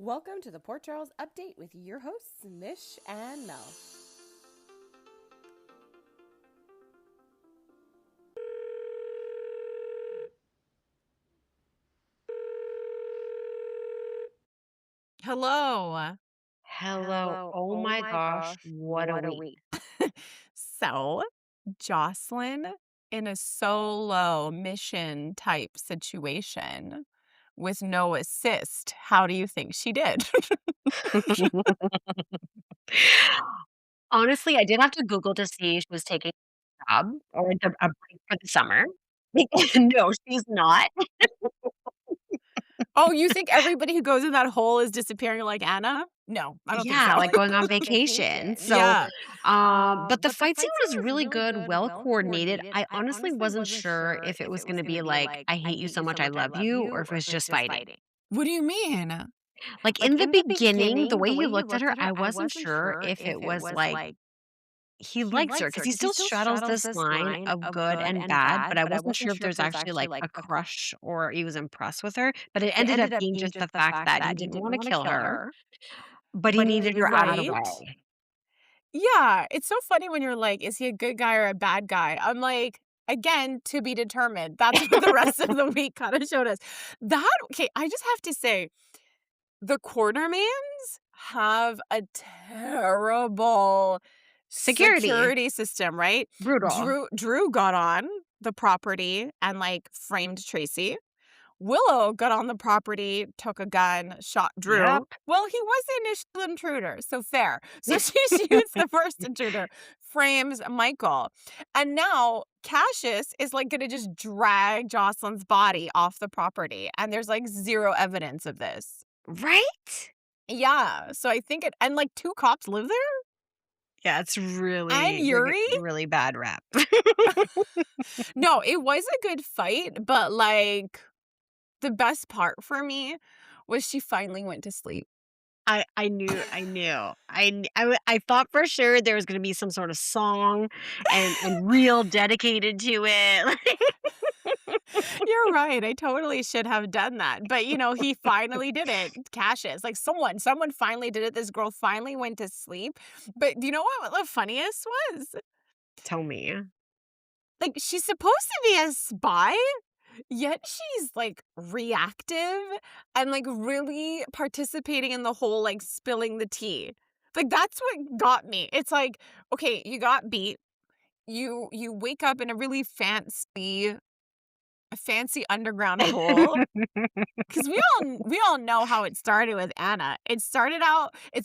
Welcome to the Port Charles Update with your hosts, Mish and Mel. Hello. Hello. Oh my gosh, what a week. So, Jocelyn in a solo mission type situation with no assist, how do you think she did? Honestly, I did have to Google to see if she was taking a job or a break for the summer. No, she's not. Oh, you think everybody who goes in that hole is disappearing like Anna? No, I don't think Yeah, so. like going on vacation. So, Yeah. but the fight scene was really good, well coordinated. I honestly wasn't sure if it was going to be like, I hate you so much, I love you, or if it was just fighting. What do you mean? Like in the beginning, the way he looked at her, I wasn't sure if it was like, he likes her because he still straddles this line of good and bad, but I wasn't sure if there's actually, like, a crush or he was impressed with her, but it ended up being just the fact that he didn't wanna kill her, but he needed her out of the Right? way. Yeah, it's so funny when you're like, "Is he a good guy or a bad guy?" I'm like, again, to be determined. That's what the rest of the week kinda showed us. Okay, I just have to say, the Quartermains have a terrible Security. security system, right? Brutal. Drew got on the property and, like, framed Tracy. Willow got on the property, took a gun, shot Yep. Drew. Well, he was the initial intruder, so fair. So she shoots the first intruder, frames Michael. And now Cassius is like gonna just drag Jocelyn's body off the property. And there's like zero evidence of this. Right? Yeah. So I think and like two cops live there? Yeah, it's And really giving Yuri? really bad rap. No, it was a good fight, but like the best part for me was she finally went to sleep. I knew I knew. I thought for sure there was gonna be some sort of song and reel dedicated to it. You're right, I totally should have done that, but, he finally did it, Cassius, like, someone finally did it, this girl finally went to sleep, but do you know what the funniest was? Tell me. Like, she's supposed to be a spy, yet she's, like, reactive and, like, really participating in the whole, like, spilling the tea. Like, that's what got me. It's like, okay, you got beat, you wake up in a fancy underground hole. 'Cause we all know how it started with Anna. It's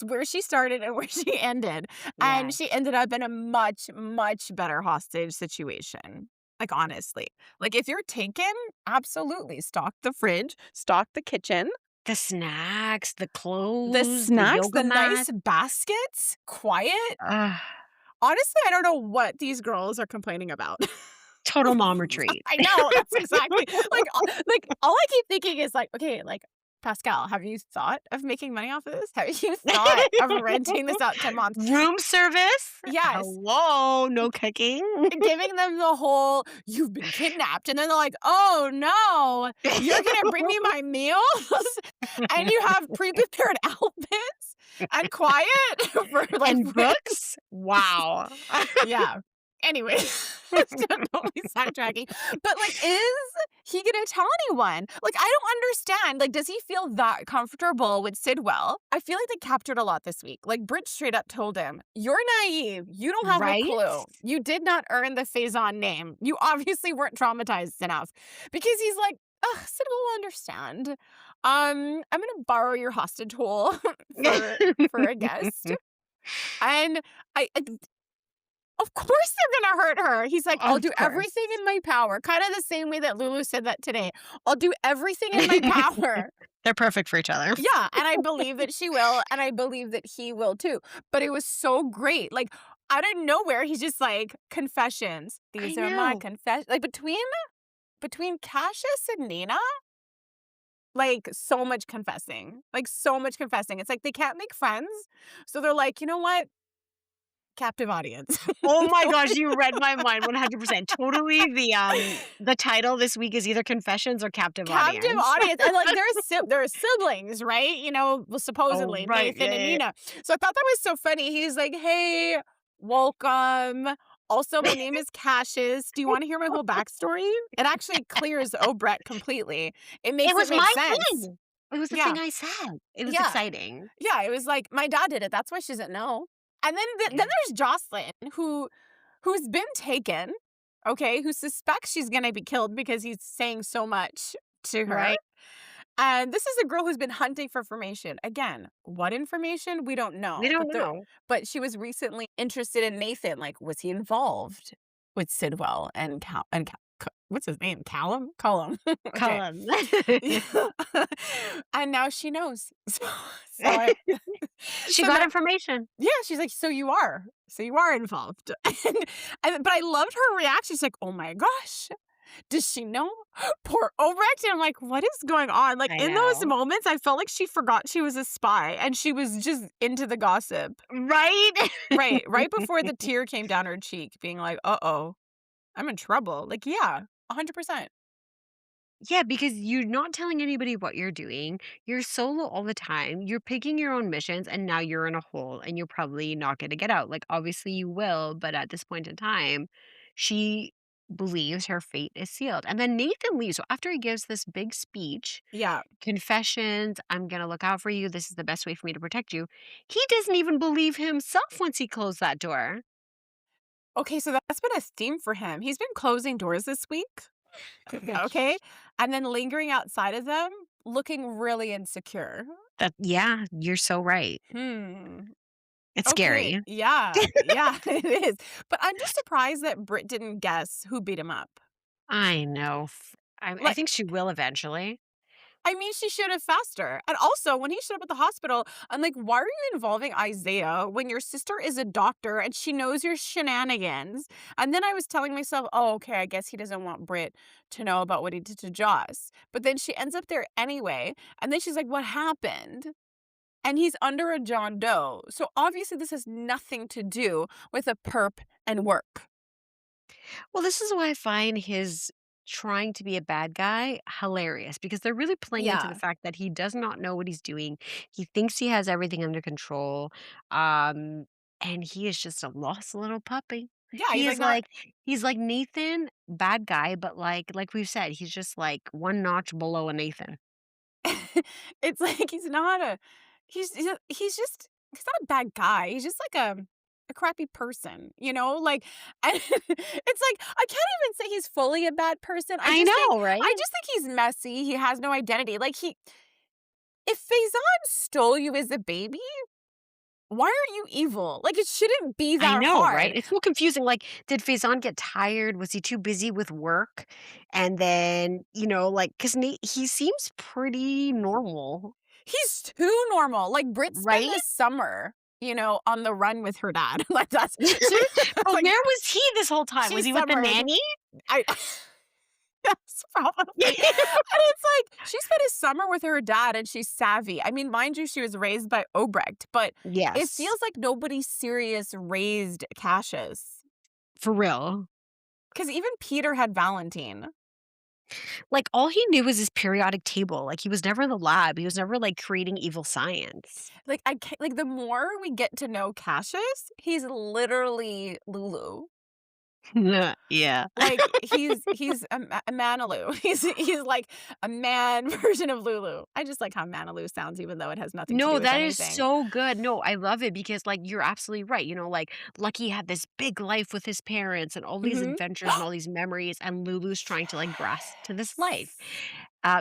where she started and where she ended, and Yes. she ended up in a much, much better hostage situation. Like, honestly. Like, if you're taken, absolutely, stock the fridge, stock the kitchen, The snacks, the the clothes, the snacks, yoga the mat. nice baskets, quiet. Ugh, Honestly, I don't know what these girls are complaining about. total mom retreat. I know, that's exactly all I keep thinking is like, "Okay, like, Pascal, have you thought of making money off of this? Have you thought of renting this out to moms?" Room service? Yes, Hello, no cooking. giving them the whole, "You've been kidnapped," and then they're like, "Oh, no, you're gonna bring me my meals, and you have pre-prepared outfits and quiet for, like, And books? Wow. Yeah. Anyway, totally sidetracking. But, like, is he gonna tell anyone? Like, I don't understand. Like, does he feel that comfortable with Sidwell? I feel like they captured a lot this week. Like, Brit straight up told him, "You're naive. You don't have a Right? clue. You did not earn the Faison name. You obviously weren't traumatized enough." Because he's like, "Ugh, Sidwell will understand. I'm gonna borrow your hostage hole for a guest." And I of course they're gonna hurt her. He's like, "I'll Of do course. everything in my power." Kinda the same way that Lulu said that today. "I'll do everything in my power." They're perfect for each other. Yeah, and I believe that she will, and I believe that he will too. But it was so great. Like, out of nowhere, he's just like, "Confessions. I These are my know. confessions." Like, between Cassius and Nina, like, so much confessing. Like, so much confessing. It's like they can't make friends, so they're like, "You know what? captive audience. Oh my gosh, you read my mind 100%. Totally the title this week is either Confessions or Captive Captive Audience. audience. And like they're siblings, right? You know, well, Oh, supposedly right. Nathan Yeah, and yeah, Nina. So I thought that was so funny. He's like, hey, welcome. Also, my name is Cassius. Do you want to hear my whole backstory? It actually clears Obrecht completely. It It makes it was make my sense. thing. It was the Yeah. thing I said. It was Yeah. exciting. Yeah. It was like, my dad did it. That's why she doesn't know. And then, then Yeah. there's Jocelyn, who's been taken, okay, who suspects she's going to be killed because he's saying so much to her. Right? And this is a girl who's been hunting for information. Again, what information? We don't We know. don't know. But she was recently interested in Nathan. Like, was he involved with Sidwell and what's his name? Cullum. Okay. Colin. Yeah. And now she knows. So I, She so got now, information. yeah, she's like, so you are involved. But I loved her reaction. She's like, oh my gosh, does she know? Poor Obrecht. And I'm like, what is going on? Like, I in those know. moments, I felt like she forgot she was a spy and she was just into the gossip. Right? Right before the tear came down her cheek, being like, uh-oh, I'm in trouble. Like, yeah, 100%. Yeah, because you're not telling anybody what you're doing. You're solo all the time. You're picking your own missions, and now you're in a hole, and you're probably not going to get out. Like, obviously, you will, but at this point in time, she believes her fate is sealed. And then Nathan leaves. So, after he gives this big speech, Yeah. confessions, I'm going to look out for you. This is the best way for me to protect you. He doesn't even believe himself once he closed that door. Okay, so that's been a theme for him. He's been closing doors this week. Okay. And then lingering outside of them, looking really insecure. Yeah, you're so right. Hmm. It's Okay. scary. Yeah. Yeah, it is. But I'm just surprised that Britt didn't guess who beat him up. I know. I Like, think she will eventually. I mean, she should have faster. And also, when he showed up at the hospital, I'm like, why are you involving Isaiah when your sister is a doctor and she knows your shenanigans? And then I was telling myself, oh, okay, I guess he doesn't want Britt to know about what he did to Joss. But then she ends up there anyway. And then she's like, what happened? And he's under a John Doe. So obviously, this has nothing to do with a perp and work. Well, this is why I find his trying to be a bad guy hilarious because they're really playing into the Yeah. fact that he does not know what he's doing. He thinks he has everything under control. Um, and he is just a lost little puppy. Yeah, he's He like is not. like he's like Nathan, bad guy, but like we've said, he's just like one notch below a Nathan. It's like he's not a bad guy. He's just like a crappy person, you know? Like, and it's like I can't even say he's fully a bad person. I know, right? I just think he's messy. He has no identity. Like if Faison stole you as a baby, why are you evil? Like it shouldn't be I that know, right? hard. It's so confusing. Like, did Faison get tired? Was he too busy with work? And then, like, because he seems pretty normal, He's too normal. Like Brit spent right? this summer, on the run with her dad. Like that's she But like where was he this whole time? she Was he with the summered. nanny? I Yes, probably. And it's like she spent a summer with her dad and she's savvy. I mean, mind you, she was raised by Obrecht, but it Yes, feels like nobody serious raised Cassius. for real. Because even Peter had Valentine. Like, all he knew was his periodic table. Like, he was never in the lab. He was never, like, creating evil science. Like I can't, like the more we get to know Cassius, he's literally Lulu. Yeah. Like he's a Manaloo. He's like a man version of Lulu. I just like how Manaloo sounds, even though it has nothing to do No, with that is anything. so good. No, I love it because, like, you're absolutely right. Like, Lucky had this big life with his parents and all these Hmm. adventures and all these memories, and Lulu's trying to, like, grasp to this life.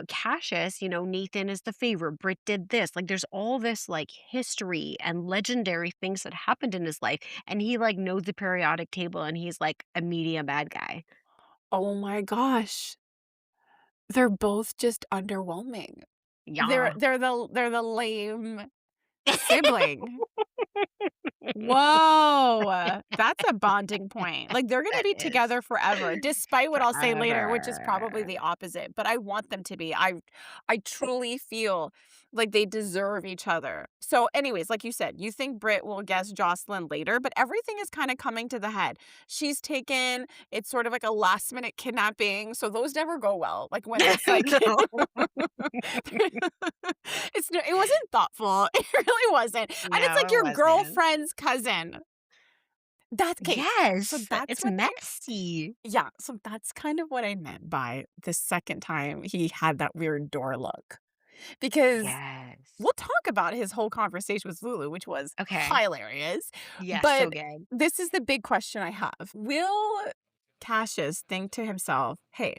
Cassius, Nathan is the favorite. Britt did this. Like, there's all this, like, history and legendary things that happened in his life, and he, like, knows the periodic table, and he's, like, a medium bad guy. Oh my gosh. They're both just underwhelming. They're Yeah. they're the they're the lame sibling. Whoa. That's a bonding point. Like they're gonna That be is together forever, despite what I'll say later, which is probably forever. the opposite. But I want them to be. I truly feel Like, they deserve each other. So, anyways, like you said, you think Britt will guess Jocelyn later, but everything is kind of coming to the head. She's taken, it's sort of like a last minute kidnapping. So those never go well. Like when it's like No. it wasn't thoughtful. It really wasn't. And it's No, like it your wasn't. girlfriend's cousin. That's okay. So Yes, that's it's what messy. yeah, so that's kind of what I meant by the second time he had that weird door look. Because Yes. we'll talk about his whole conversation with Lulu, which was Okay. hilarious. Yes, so But good. this is the big question I have. Will Cassius think to himself, hey,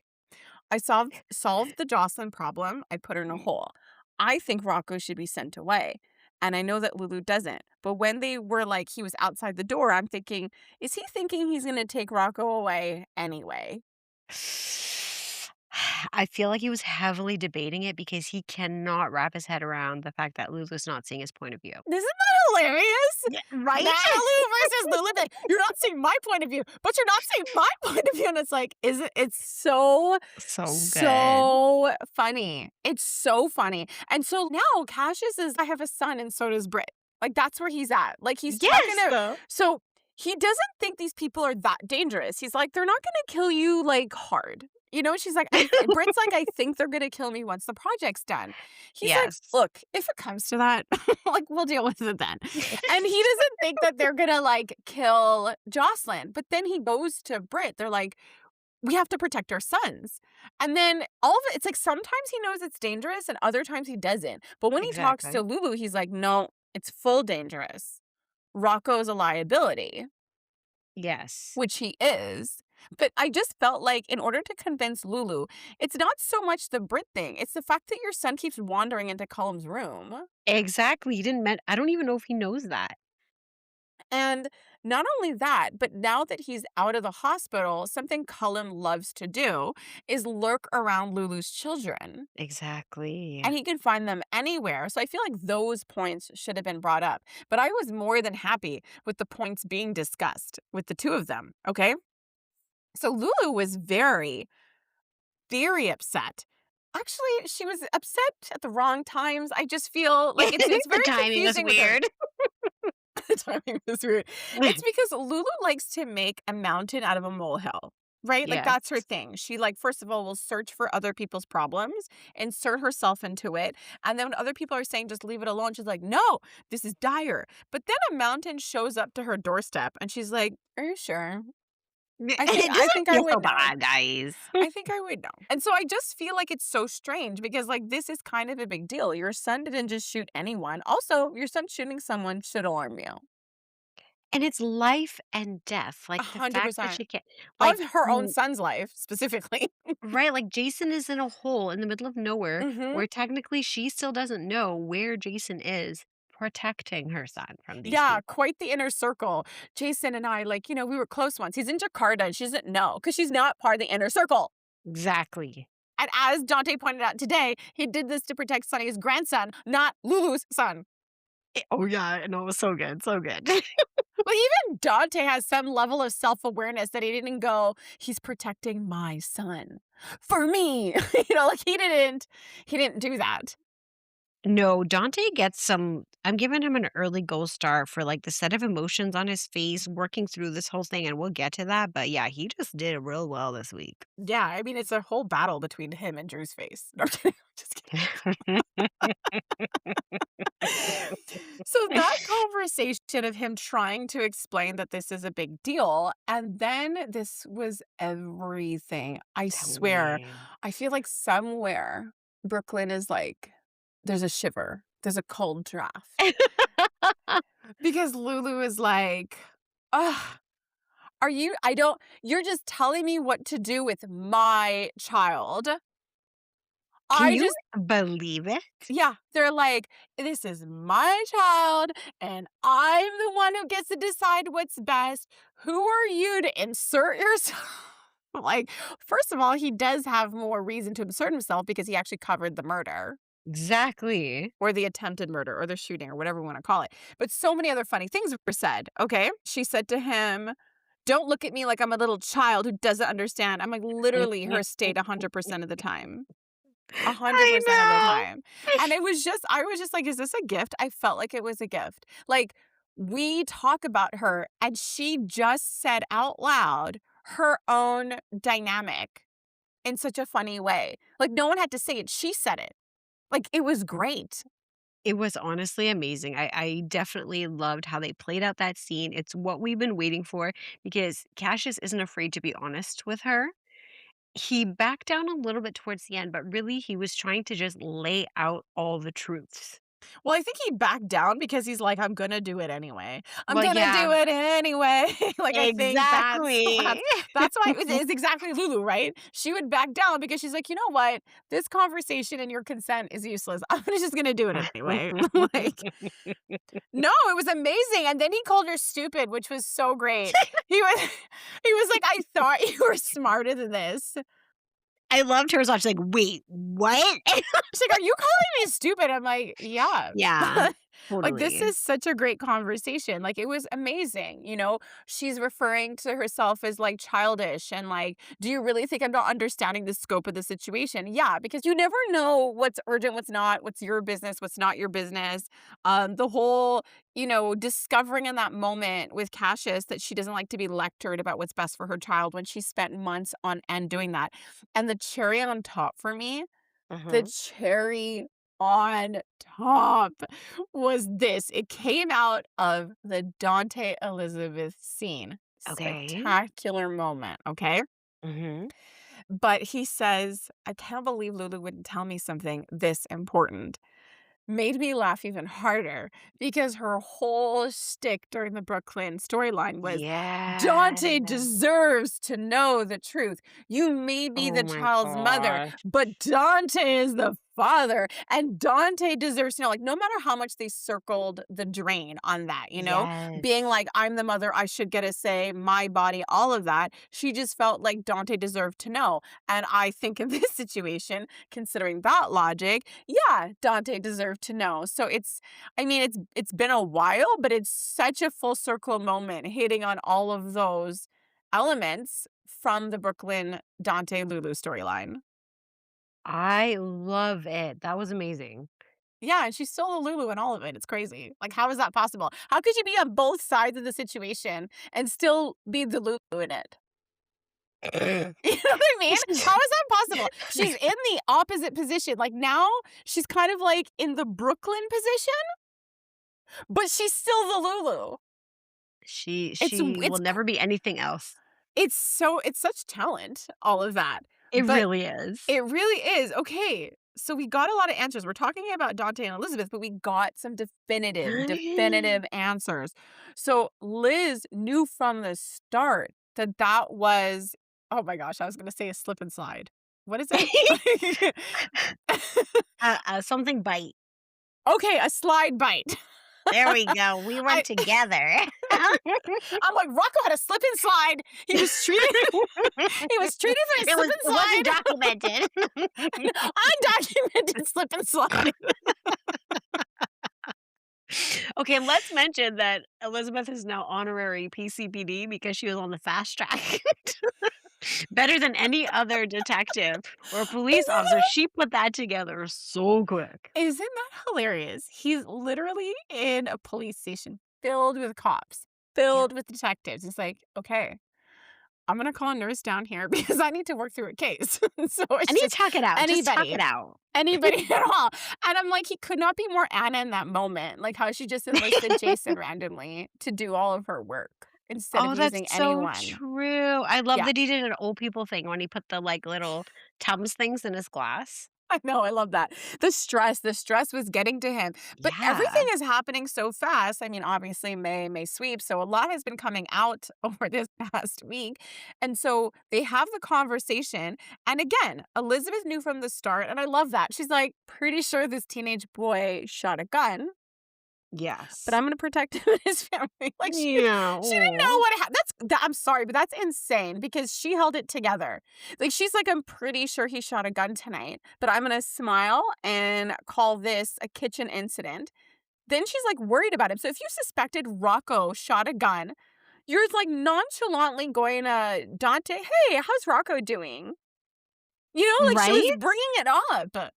I solved the Jocelyn problem. I put her in a hole. I think Rocco should be sent away. And I know that Lulu doesn't. But when they were like, he was outside the door, I'm thinking, is he thinking he's going to take Rocco away anyway? I feel like he was heavily debating it because he cannot wrap his head around the fact that Lulu's not seeing his point of view. Isn't that hilarious? Yeah, right? Natalie versus Lulu. Like, you're not seeing my point of view, but you're not seeing my point of view. And it's like, it's so, So good. so funny. It's so funny. And so now Cassius is, I have a son, and so does Britt. Like, that's where he's at. Like, he's talking Yes, to, though. so he doesn't think these people are that dangerous. He's like, they're not going to kill you, like, hard. You know, she's like, Britt's like, I think they're going to kill me once the project's done. He's like, Yes. look, if it comes to that, like, we'll deal with it then. And he doesn't think that they're going to, like, kill Jocelyn. But then he goes to Britt. They're like, we have to protect our sons. And then all of it, it's like sometimes he knows it's dangerous and other times he doesn't. But when he talks to Exactly. Lulu, he's like, no, it's full dangerous. Rocco's a liability, Yes. which he is. But I just felt like in order to convince Lulu, it's not so much the Brit thing. It's the fact that your son keeps wandering into Cullum's room. Exactly. He didn't I don't even know if he knows that. And not only that, but now that he's out of the hospital, something Cullum loves to do is lurk around Lulu's children. Exactly. And he can find them anywhere. So I feel like those points should have been brought up. But I was more than happy with the points being discussed with the two of them. Okay. So Lulu was very, very upset. Actually, she was upset at the wrong times. I just feel like it's The very timing was confusing with her. weird. The timing was weird. It's because Lulu likes to make a mountain out of a molehill, right? Like Yes. that's her thing. She like first of all will search for other people's problems, insert herself into it, and then when other people are saying just leave it alone, she's like, "No, this is dire." But then a mountain shows up to her doorstep, and she's like, "Are you sure?" I think It I doesn't think I feel so would know. bad, guys. I think I would know. And so I just feel like it's so strange because like this is kind of a big deal. Your son didn't just shoot anyone. Also, your son shooting someone should alarm you. And it's life and death. Like the fact that 100%. she can't Of like her own son's life, specifically. right, like Jason is in a hole in the middle of nowhere Mhm. where technically she still doesn't know where Jason is protecting her son from these Yeah, people. quite the inner circle. Jason and I, like, we were close once. He's in Jakarta and she doesn't know because she's not part of the inner circle. Exactly. And as Dante pointed out today, he did this to protect Sonny's grandson, not Lulu's son. Oh yeah, no, it was so good, so good. Well, even Dante has some level of self-awareness that he didn't go, he's protecting my son for me. Like he didn't do that. No, Dante gets some I'm giving him an early gold star for like the set of emotions on his face working through this whole thing, and we'll get to that. But yeah, he just did real well this week. Yeah, I mean, it's a whole battle between him and Drew's face. No, I'm kidding. Just kidding. So that conversation of him trying to explain that this is a big deal, and then this was everything. I swear, Totally. I feel like somewhere Brooklyn is like, there's a shiver, there's a cold draft. Because Lulu is like, ugh, you're just telling me what to do with my child. Can I you just believe it? Yeah, they're like, "This is my child, and I'm the one who gets to decide what's best. Who are you to insert yourself?" Like, first of all, he does have more reason to insert himself because he actually covered the murder Exactly. or the attempted murder or the shooting or whatever we want to call it. But so many other funny things were said, okay? She said to him, "Don't look at me like I'm a little child who doesn't understand." I'm like, literally her state 100% of the time. 100% I of the know. time. And I was just like, is this a gift? I felt like it was a gift. Like, we talk about her and she just said out loud her own dynamic in such a funny way. Like, no one had to say it. She said it. Like, it was great. It was honestly amazing. I definitely loved how they played out that scene. It's what we've been waiting for because Cassius isn't afraid to be honest with her. He backed down a little bit towards the end, but really he was trying to just lay out all the truths. Well, I think he backed down because he's like, I'm gonna do it anyway. I'm Well, gonna yeah, do it anyway. Like, I think exactly. that's why it's exactly Lulu, right? She would back down because she's like, you know what? This conversation and your consent is useless. I'm just gonna do it anyway. Like, no, it was amazing. And then he called her stupid, which was so great. He was he was like, I thought you were smarter than this. I loved her as well. She's like, "Wait, what?" She's like, "Are you calling me stupid?" I'm like, "Yeah." Yeah, Like, this totally. is such a great conversation. Like, it was amazing, you know? She's referring to herself as, like, childish and, like, "Do you really think I'm not understanding the scope of the situation?" Yeah, because you never know what's urgent, what's not, what's your business, what's not your business. The whole, discovering in that moment with Cassius that she doesn't like to be lectured about what's best for her child when she spent months on end doing that. And the cherry on top for me, the Mhm. cherry on top was this. It came out of the Dante Elizabeth scene. Okay. Spectacular moment, okay? Mhm. But he says, I can't believe Lulu wouldn't tell me something this important. Made me laugh even harder because her whole shtick during the Brooklyn storyline was Dante Yes. deserves to know the truth. You may be Oh the my child's mother, gosh. but Dante is the father, and Dante deserves to know. Like, no matter how much they circled the drain on that, being Yes. like, I'm the mother, I should get a say, my body, all of that. She just felt like Dante deserved to know. And I think in this situation, considering that logic, yeah, Dante deserved to know. So it's been a while, but it's such a full circle moment hitting on all of those elements from the Brooklyn Dante Lulu storyline. I love it. That was amazing. Yeah, and she's still a Lulu in all of it. It's crazy. Like, how is that possible? How could you be on both sides of the situation and still be the Lulu in it? You know what I mean? How is that possible? She's in the opposite position. Like, now she's kind of like in the Brooklyn position, but she's still the Lulu. She It's she will it's never be anything else. it's such talent, all of that. It But really is. it really is. Okay, so we got a lot of answers. We're talking about Dante and Elizabeth, but we got some definitive answers. So Liz knew from the start that that was, oh my gosh, I was gonna say a slip and slide. What is it? Something bite. Okay, a slide bite. There we go. We I went together. I'm like, Rocco had a slip and slide. He was treated he was treated for a slip and It wasn't slide. documented. Undocumented slip and slide. Okay, let's mention that Elizabeth is now honorary PCPD because she was on the fast track. Better than any other detective or police officer. She put that together so quick. Isn't that hilarious? He's literally in a police station filled with cops, Yeah. filled with detectives. It's like, okay, I'm gonna call a nurse down here because I need to work through a case. So I it's need to just talk it out. Just talk anybody, it out. anybody at all. And I'm like, he could not be more Anna in that moment. Like how she just enlisted Jason randomly to do all of her work instead of Oh, that's using so anyone. true. I love Yeah. that he did an old people thing when he put the, like, little Tums things in his glass. I know, I love that. The stress was getting to him. But everything Yeah. is happening so fast. I mean, obviously May sweep, so a lot has been coming out over this past week. And so they have the conversation. And again, Elizabeth knew from the start, and I love that. She's like, pretty sure this teenage boy shot a gun, but Yes. I'm gonna protect him and his family. Like Yeah, she didn't know aw. what I'm sorry, but that's insane because she held it together. Like she's like, I'm pretty sure he shot a gun tonight, but I'm gonna smile and call this a kitchen incident. Then she's like worried about him. So if you suspected Rocco shot a gun, you're like nonchalantly going to Dante, hey, how's Rocco doing? Like she was Right? bringing it up.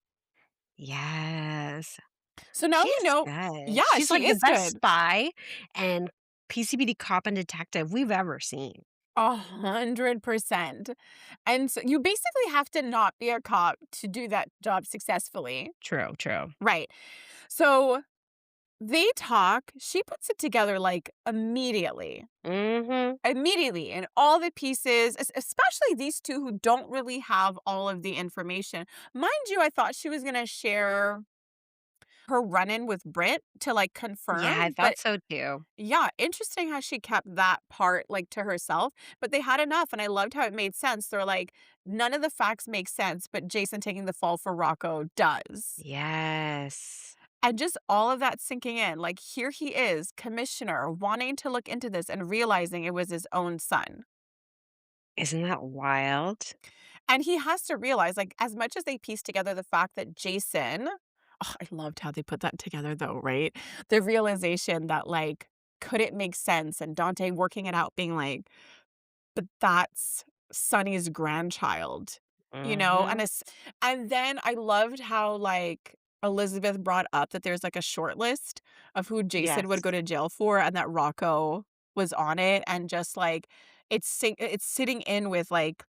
Yes. So now we She's know, good. yeah, She's she like the is best good. spy and PCBD cop and detective we've ever seen. 100%. And so you basically have to not be a cop to do that job successfully. True, true. Right. So they talk. She puts it together like immediately. Mhm. Immediately, and all the pieces, especially these two who don't really have all of the information. Mind you, I thought she was going to share her run-in with Brit to like confirm, Yeah, I but thought so too. yeah, interesting how she kept that part like to herself, but they had enough and I loved how it made sense. They're like, none of the facts make sense, but Jason taking the fall for Rocco does. Yes. And just all of that sinking in, like here he is, commissioner, wanting to look into this and realizing it was his own son. Isn't that wild? And he has to realize, like, as much as they piece together the fact that Jason, oh, I loved how they put that together though, right? The realization that, like, could it make sense? And Dante working it out, being like, but that's Sonny's grandchild, Mhm. and then I loved how, like, Elizabeth brought up that there's like a short list of who Jason would Yes. go to jail for, and that Rocco was on it, and just like it's sitting in with like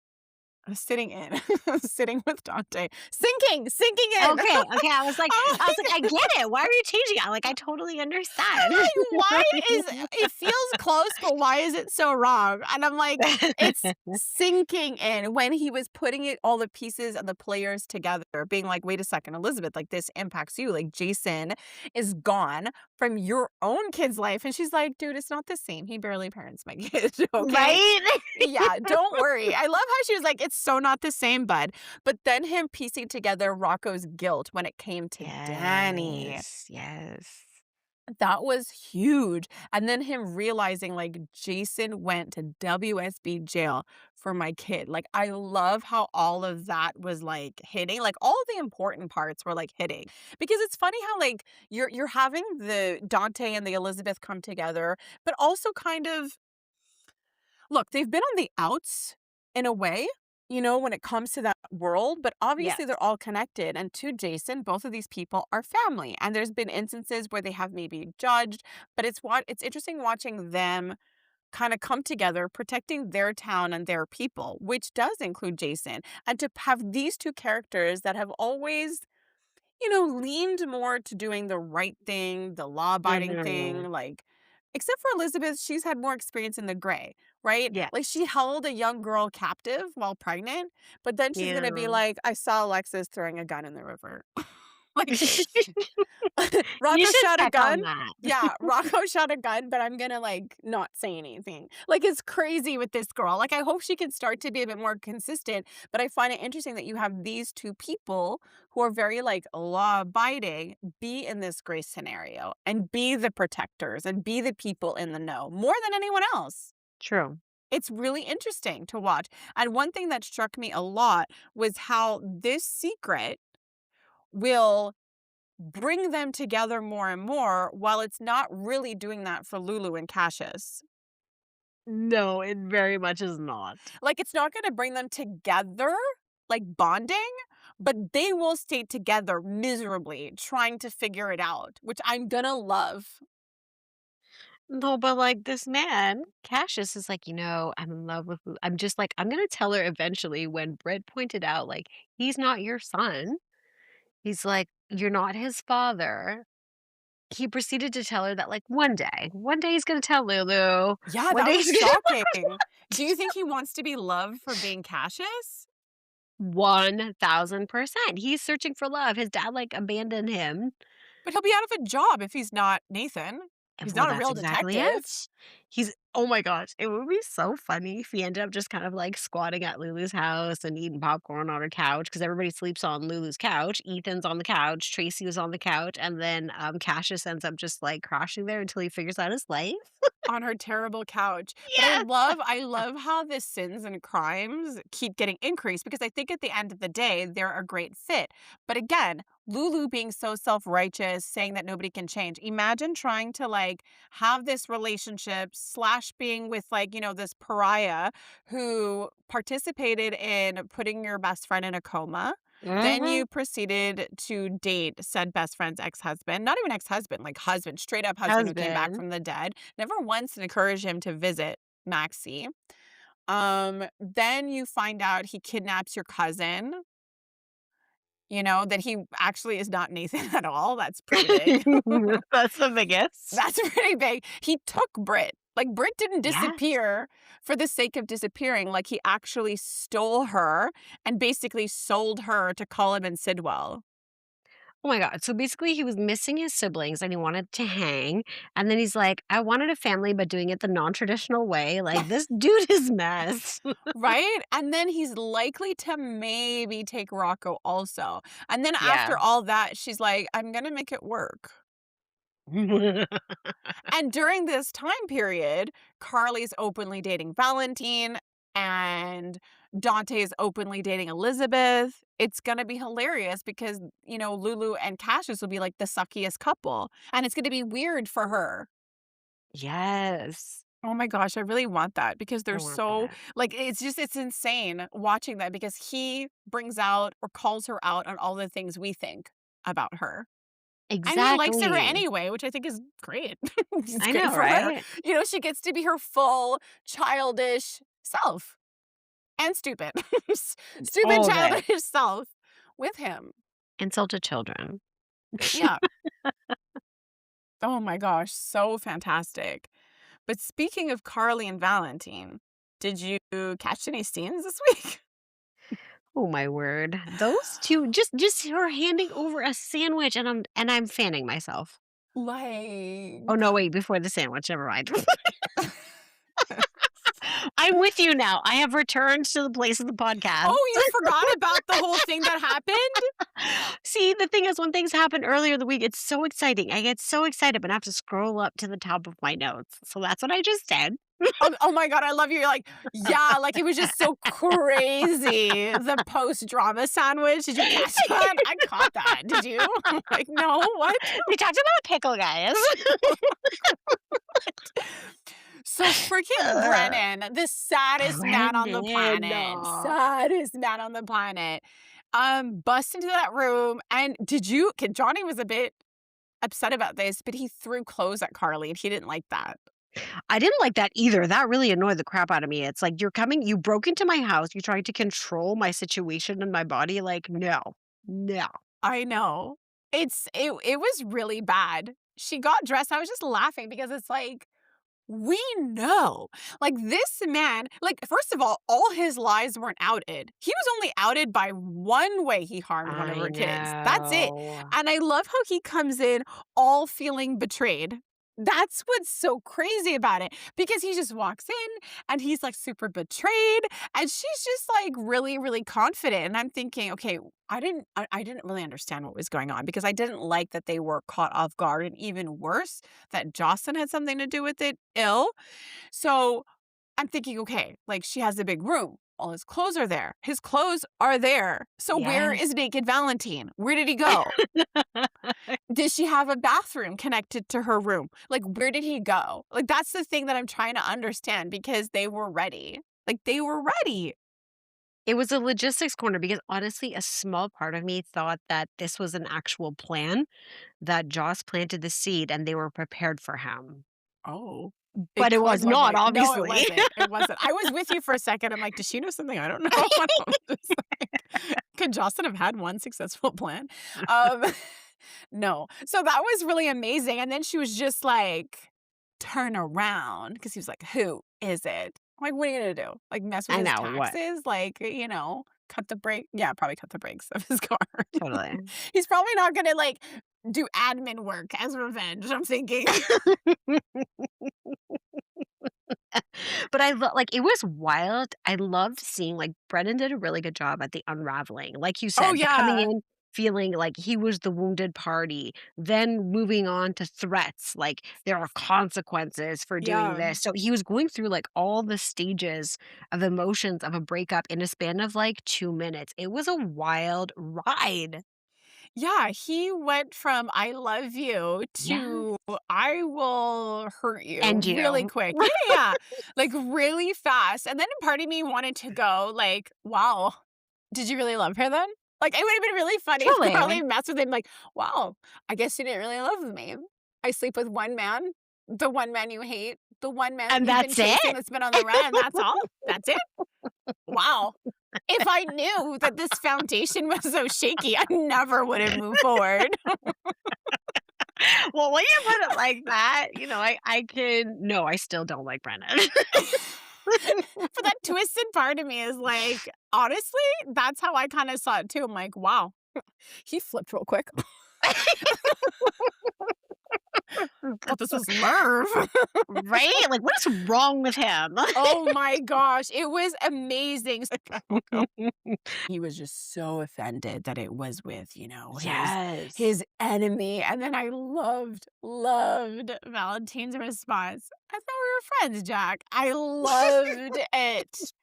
sitting in, sitting with Dante, sinking in. Okay, okay, I'm I like, get it. Why are you changing it? Like, I totally understand. why is it feels close, but why is it so wrong? And I'm like, it's sinking in when he was putting it all the pieces and the players together, being like, wait a second, Elizabeth, like this impacts you. Like Jason is gone from your own kid's life. And she's like, dude, it's not the same. He barely parents my kid. Okay. Right? Yeah, don't worry. I love how she was like, it's so not the same, bud. But then him piecing together Rocco's guilt when it came to Danny. Yes, yes. That was huge. And then him realizing like Jason went to WSB jail for my kid. Like I love how all of that was like hitting. Like all of the important parts were like hitting. Because it's funny how like you're having the Dante and the Elizabeth come together, but also kind of look, they've been on the outs in a way, when it comes to that world, but Yes. obviously they're all connected. And to Jason, both of these people are family. And there's been instances where they have maybe judged, but it's interesting watching them kind of come together, protecting their town and their people, which does include Jason. And to have these two characters that have always leaned more to doing the right thing, the law-abiding Mhm. thing, like except for Elizabeth, she's had more experience in the gray, right? Like Yes. she held a young girl captive while pregnant, but then she's gonna be Yeah. like, I saw Alexis throwing a gun in the river. Like You Rocco should shot a check on gun. that. Yeah, Rocco shot a gun, but I'm gonna like not say anything. Like it's crazy with this girl. Like I hope she can start to be a bit more consistent. But I find it interesting that you have these two people who are very like law abiding be in this grace scenario and be the protectors and be the people in the know more than anyone else. True. It's really interesting to watch. And one thing that struck me a lot was how this secret will bring them together more and more while it's not really doing that for Lulu and Cassius. No, it very much is not. Like, it's not gonna bring them together, like bonding, but they will stay together miserably trying to figure it out, which I'm gonna love. No, but, like, this man, Cassius, is like, I'm in love with Lu I'm just like, I'm gonna tell her eventually when Britt pointed out, like, "He's not your son." He's like, "You're not his father." He proceeded to tell her that, like, one day he's gonna tell Lulu. Yeah, One that day was he's gonna shocking. Do you think he wants to be loved for being Cassius? 1000%. He's searching for love. His dad, like, abandoned him. But he'll be out of a job if he's not Nathan. And He's well, not a that's real exactly detective. it. He's oh my gosh, it would be so funny if he ended up just kind of, like, squatting at Lulu's house and eating popcorn on her couch because everybody sleeps on Lulu's couch. Ethan's on the couch, Tracy was on the couch, and then, Cassius ends up just, like, crashing there until he figures out his life. On her terrible couch. But Yeah. I love how the sins and crimes keep getting increased because I think at the end of the day, they're a great fit. But again, Lulu being so self-righteous, saying that nobody can change. Imagine trying to like have this relationship slash being with like, this pariah who participated in putting your best friend in a coma. Then Mhm. you proceeded to date said best friend's ex-husband, not even ex-husband, like husband, straight up husband who came back Husband. from the dead. Never once encouraged him to visit Maxie. Then you find out he kidnaps your cousin, that he actually is not Nathan at all. That's pretty big. That's the biggest. That's pretty big. He took Brit. Like, Brit didn't Yes. disappear for the sake of disappearing. Like, he actually stole her and basically sold her to Colin and Sidwell. Oh my god, so basically he was missing his siblings and he wanted to hang, and then he's like, "I wanted a family, but doing it the non-traditional way." Like, this dude is mess. Right? And then he's likely to maybe take Rocco also. And then Yeah. after all that, she's like, I'm going to make it work. And during this time period, Carly's openly dating Valentine and Dante is openly dating Elizabeth. It's going to be hilarious because, Lulu and Cassius will be like the suckiest couple. And it's going to be weird for her. Yes. Oh my gosh, I really want that because I they're want so that. like it's insane watching that because he brings out or calls her out on all the things we think about her. And he likes her Exactly. anyway, which I think is great. It's I great know, for her. right? She gets to be her full childish self and stupid. Stupid All of it. childish self with him. Insult to children. Yeah. Oh my gosh, so fantastic. But speaking of Carly and Valentine, did you catch any scenes this week? Oh my word. Those 2 just her handing over a sandwich and I'm fanning myself. Oh, Like, no, wait, before the sandwich, never mind. I'm with you now. I have returned to the place of the podcast. oh, you forgot about the whole thing that happened? See, the thing is when things happen earlier in the week, it's so exciting. I get so excited, but I have to scroll up to the top of my notes. So that's what I just did. Oh my god, I love you. You're like, yeah, like it was just so crazy. The post-drama sandwich. Did you catch that? I caught that. Did you? I'm like, no, what? We talked about a pickle, guys. So freaking Brennan, the saddest man on the Brendan. planet. Saddest man on the planet. Busts into that room and Johnny was a bit upset about this, but he threw clothes at Carly and he didn't like that. I didn't like that either. That really annoyed the crap out of me. It's like you broke into my house, you tried to control my situation and my body. Like, no, no. I know. It was really bad. She got dressed. I was just laughing because it's like, we know. Like this man, like first of all his lies weren't outed. He was only outed by one way he harmed one of I her kids. That's it. know. And I love how he comes in all feeling betrayed. That's what's so crazy about it because he just walks in and he's like super betrayed and she's just like really really confident and I'm thinking okay I didn't really understand what was going on because I didn't like that they were caught off guard and even worse that Jocelyn had something to do with it ill. So I'm thinking, okay, like she has a big room. All his clothes are there. His clothes are there. So where Yes. is Naked Valentine? Where did he go? Did she have a bathroom connected to her room? Like, where did he go? Like, that's the thing that I'm trying to understand because they were ready. Like, they were ready. It was a logistics corner because honestly, a small part of me thought that this was an actual plan, that Joss planted the seed and they were prepared for him. Oh. But it was Was not, like, no, it obviously. wasn't. It wasn't. I was with you for a second. I'm like, does she know something I don't know? I was just like, could Jocelyn have had one successful plan? Um, no. So that was really amazing. And then she was just like, turn around. Because he was like, who is it? I'm like, what are you going to do? Like, mess with I his know, what? taxes? Like, cut the brake. Yeah, probably cut the brakes of his car. Totally. He's probably not going to like do admin work as revenge. I'm thinking. But like, it was wild. I loved seeing, like, Brennan did a really good job at the unraveling. Like you Oh, said, the coming yeah. in, feeling like he was the wounded party, then moving on to threats, like, there are consequences for doing Yeah. this. So he was going through, like, all the stages of emotions of a breakup in a span of, like, 2 minutes. It was a wild ride. Yeah, he went from "I love you" Yes. to "I will hurt you" And really you. quick. Yeah, yeah, yeah, like, really fast, and then a part of me wanted to go, like, "Wow, did you really love her then?" Like, it would've been really funny if Truly. Carly messed with him, like, "Wow, I guess you didn't really love me. I sleep with one man, the one man you hate, the one man that And you've been that's chasing it. that's been on the run, and that's all? That's it? Wow. If I knew that this foundation was so shaky, I never would have moved forward." Well, when you put it like that, I can no, I still don't like Brennan. But that twisted part of me is like, honestly, that's how I kinda saw it too. I'm like, "Wow, he flipped real quick. Thought this was Merv." Right? Like, what is wrong with him? Oh my gosh, it was amazing. It's like, I don't know. He was just so offended that it was with, Yes. his enemy, and then I loved Valentine's response. "I thought we were friends, Jack." I loved it.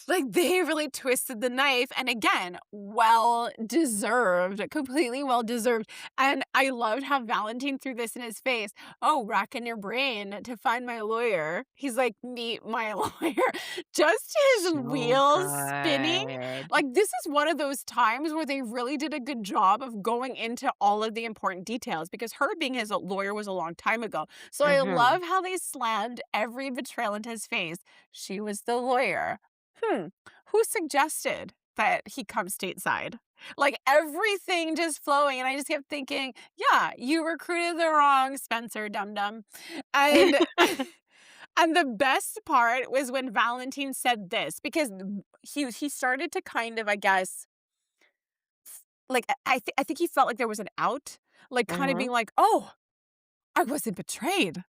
Like, they really twisted the knife, and again, well deserved, completely well deserved, and I loved how Valentine threw this in his face, "Oh, racking your brain to find my lawyer." He's like, "Meet my lawyer." Just his So wheels spinning. good. Like, this is one of those times where they really did a good job of going into all of the important details because her being his lawyer was a long time ago. So I Mhm. love how they slammed every betrayal into his face. She was the lawyer. Who suggested that he come stateside? Like, everything just flowing, and I just kept thinking, "Yeah, you recruited the wrong Spencer, dum dum." And and the best part was when Valentine said this, because he started to kind of, I guess, like, I think he felt like there was an out, like, kinda Mhm. being like, "Oh, I wasn't betrayed.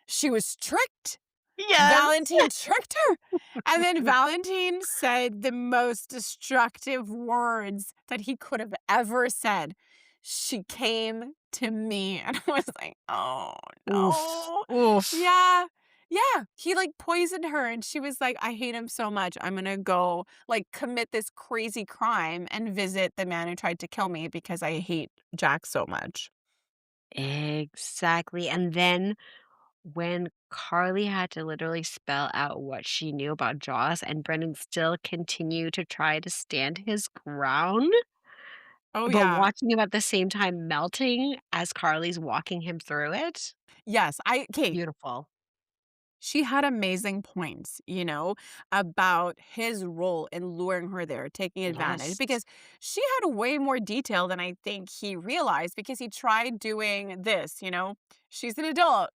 She was tricked. Yes. Valentine tricked her." And then Valentine said the most destructive words that he could have ever said. "She came to me." And I was like, "Oh, Oof. no." Oof. Yeah. Yeah. He, like, poisoned her, and she was like, "I hate him so much. I'm gonna go, like, commit this crazy crime and visit the man who tried to kill me because I hate Jack so much." Exactly, and then when Carly had to literally spell out what she knew about Joss and Brendan still continued to try to stand his ground, Oh, but yeah. watching him at the same time melting as Carly's walking him through it, Yes. Okay. beautiful. She had amazing points, about his role in luring her there, taking advantage, Yes. because she had way more detail than I think he realized because he tried doing this, she's an adult.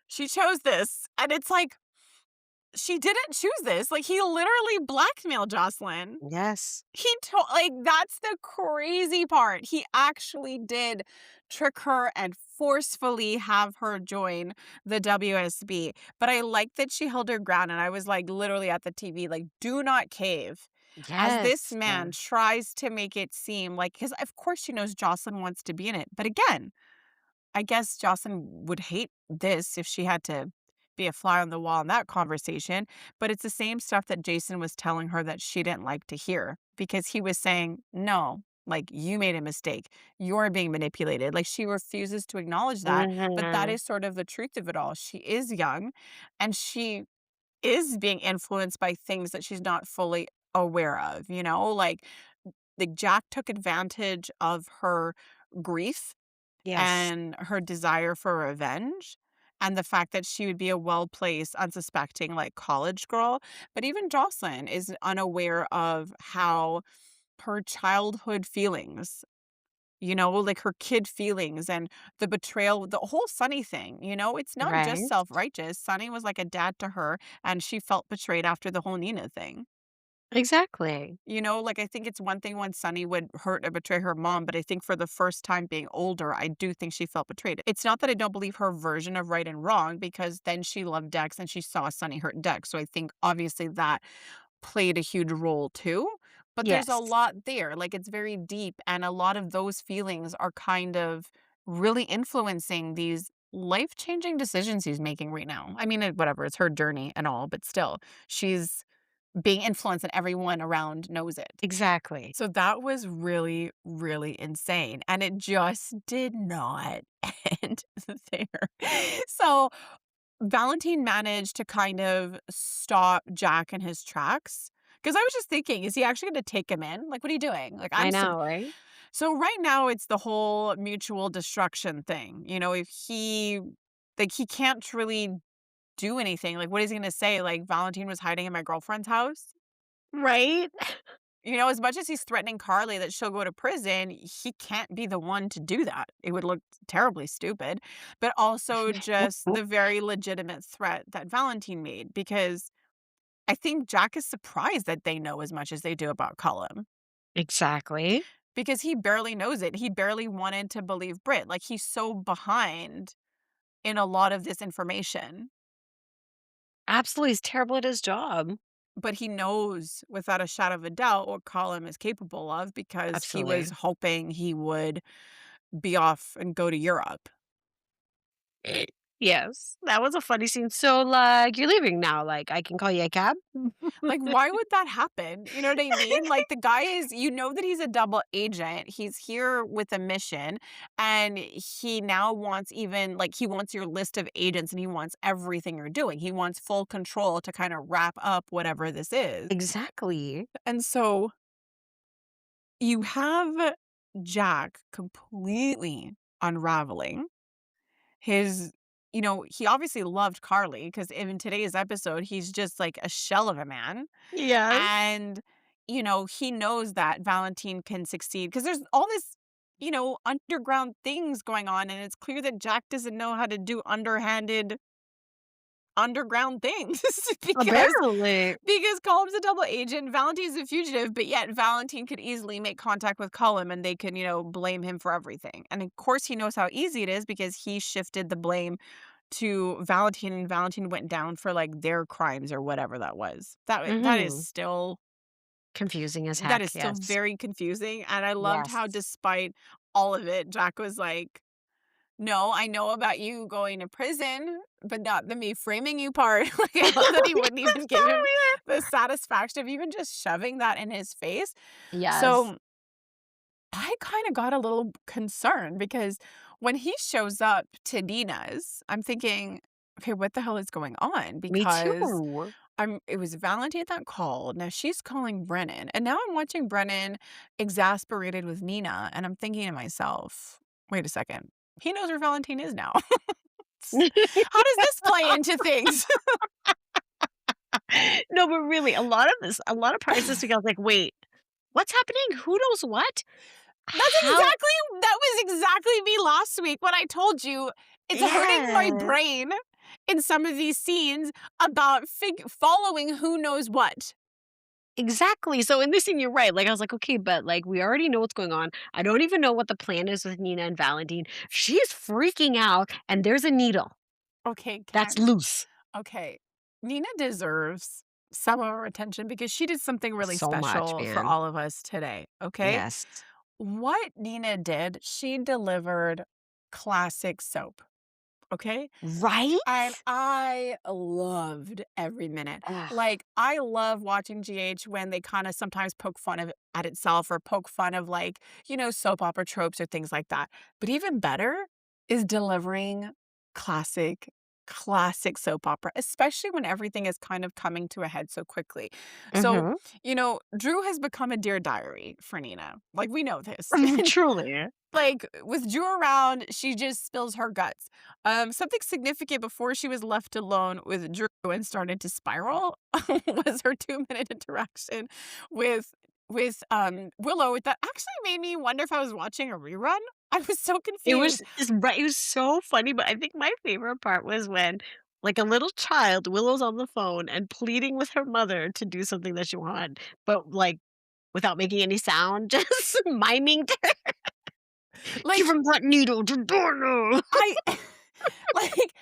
She chose this. And it's like, she didn't choose this. Like, he literally blackmailed Jocelyn. Yes. He told, like, that's the crazy part. He actually did trick her and forcefully have her join the WSB. But I like that she held her ground, and I was, like, literally at the TV, like, "Do not cave." As this Yes. man tries to make it seem like, because of course she knows Jocelyn wants to be in it. But again, I guess Jocelyn would hate this if she had to be a fly on the wall in that conversation, but it's the same stuff that Jason was telling her that she didn't like to hear because he was saying, "No, like, you made a mistake. You're being manipulated." Like, she refuses to acknowledge that, but that Mhm. is sort of the truth of it all. She is young, and she is being influenced by things that she's not fully aware of, Like, Jack took advantage of her grief Yes. and her desire for revenge, and the fact that she would be a well-placed, unsuspecting, like, college girl. But even Jocelyn is unaware of how her childhood feelings, like her kid feelings and the betrayal, the whole Sunny thing, it's not just Right. self-righteous. Sunny was like a dad to her, and she felt betrayed after the whole Nina thing. Exactly. Like, I think it's one thing when Sunny would hurt or betray her mom, but I think for the first time being older, I do think she felt betrayed. It's not that I don't believe her version of right and wrong, because then she loved Dex and she saw Sunny hurt Dex. So I think obviously that played a huge role too. But there's a Yes. lot there. Like, it's very deep. And a lot of those feelings are kind of really influencing these life changing decisions he's making right now. I mean, whatever, it's her journey and all, but still, she's being influenced and everyone around knows it. Exactly. So that was really, really insane, and it just did not end there. So Valentine managed to kind of stop Jack in his tracks. Because I was just thinking, is he actually gonna take him in? Like, what are you doing? Like, I know, right? so right now it's the whole mutual destruction thing. If he can't really do anything. Like, what is he gonna say? Like, Valentine was hiding in my girlfriend's house? Right? As much as he's threatening Carly that she'll go to prison, he can't be the one to do that. It would look terribly stupid, but also just the very legitimate threat that Valentine made because I think Jack is surprised that they know as much as they do about Cullum Exactly. because he barely knows it. He barely wanted to believe Brit. Like, he's so behind in a lot of this information, Absolutely, he's terrible at his job. but he knows without a shadow of a doubt what Cullum is capable of because he was Absolutely. hoping he would be off and go to Europe. Yes, that was a funny scene. So, like, you're leaving now, like, I can call you a cab? Like, why would that happen? You know what I mean? Like, the guy is that he's a double agent. He's here with a mission, and he now wants he wants your list of agents, and he wants everything you're doing. He wants full control to kinda wrap up whatever this is. Exactly. And so, you have Jack completely unraveling. His he obviously loved Carly because in today's episode, he's just like a shell of a man. Yes. And, he knows that Valentine can succeed because there's all this, underground things going on. And it's clear that Jack doesn't know how to do underhanded underground things because Apparently. Cullum's a double agent, Valentine's a fugitive, but yet Valentine could easily make contact with Cullum and they can, blame him for everything. And of course he knows how easy it is because he shifted the blame to Valentine and Valentine went down for like their crimes or whatever that was. Mhm. Confusing as That heck, is still yes. very confusing. And I loved how Yes. despite all of it, Jack was like, no, I know about you going to prison, but not the me framing you part. Like, I love that he wouldn't even give him the satisfaction of even just shoving that in his face. Yes. So I kind of got a little concerned because when he shows up to Nina's, I'm thinking, okay, what the hell is going on? Me Because too. it was Valentine that called. Now she's calling Brennan. And now I'm watching Brennan exasperated with Nina. And I'm thinking to myself, wait a second. He knows where Valentine is now. How does this play into things? No, but really, a lot of parts this week, I was like, "Wait, what's happening? Who knows what? How?" That was exactly me last week when I told you it's hurting my Yes. brain in some of these scenes about following who knows what. Exactly. So in this scene, you're right. Like, I was like, "Okay, but, like, we already know what's going on. I don't even know what the plan is with Nina and Valentine. She's freaking out, and there's a needle Okay, that's loose." okay. Nina deserves some of our attention because she did something really So much, special for man. all of us today, okay? Yes. What Nina did, she delivered classic soap, okay? Right? And I loved every minute. Ugh. Like, I love watching GH when they kind of sometimes poke fun of at itself or poke fun of like, soap opera tropes or things like that. But even better is delivering classic, classic soap opera, especially when everything is kind of coming to a head so quickly. So, Mhm. Drew has become a dear diary for Nina. Like, we know this. Truly. Like, with Drew around, she just spills her guts. Something significant before she was left alone with Drew and started to spiral was her 2-minute interaction with Willow that actually made me wonder if I was watching a rerun. I was so It was confused. it's right, it was so funny, but I think my favorite part was when, like a little child, Willow's on the phone and pleading with her mother to do something that she wanted, but, like, without making any sound, just miming to her. "Give Like, him that needle to Donna." I like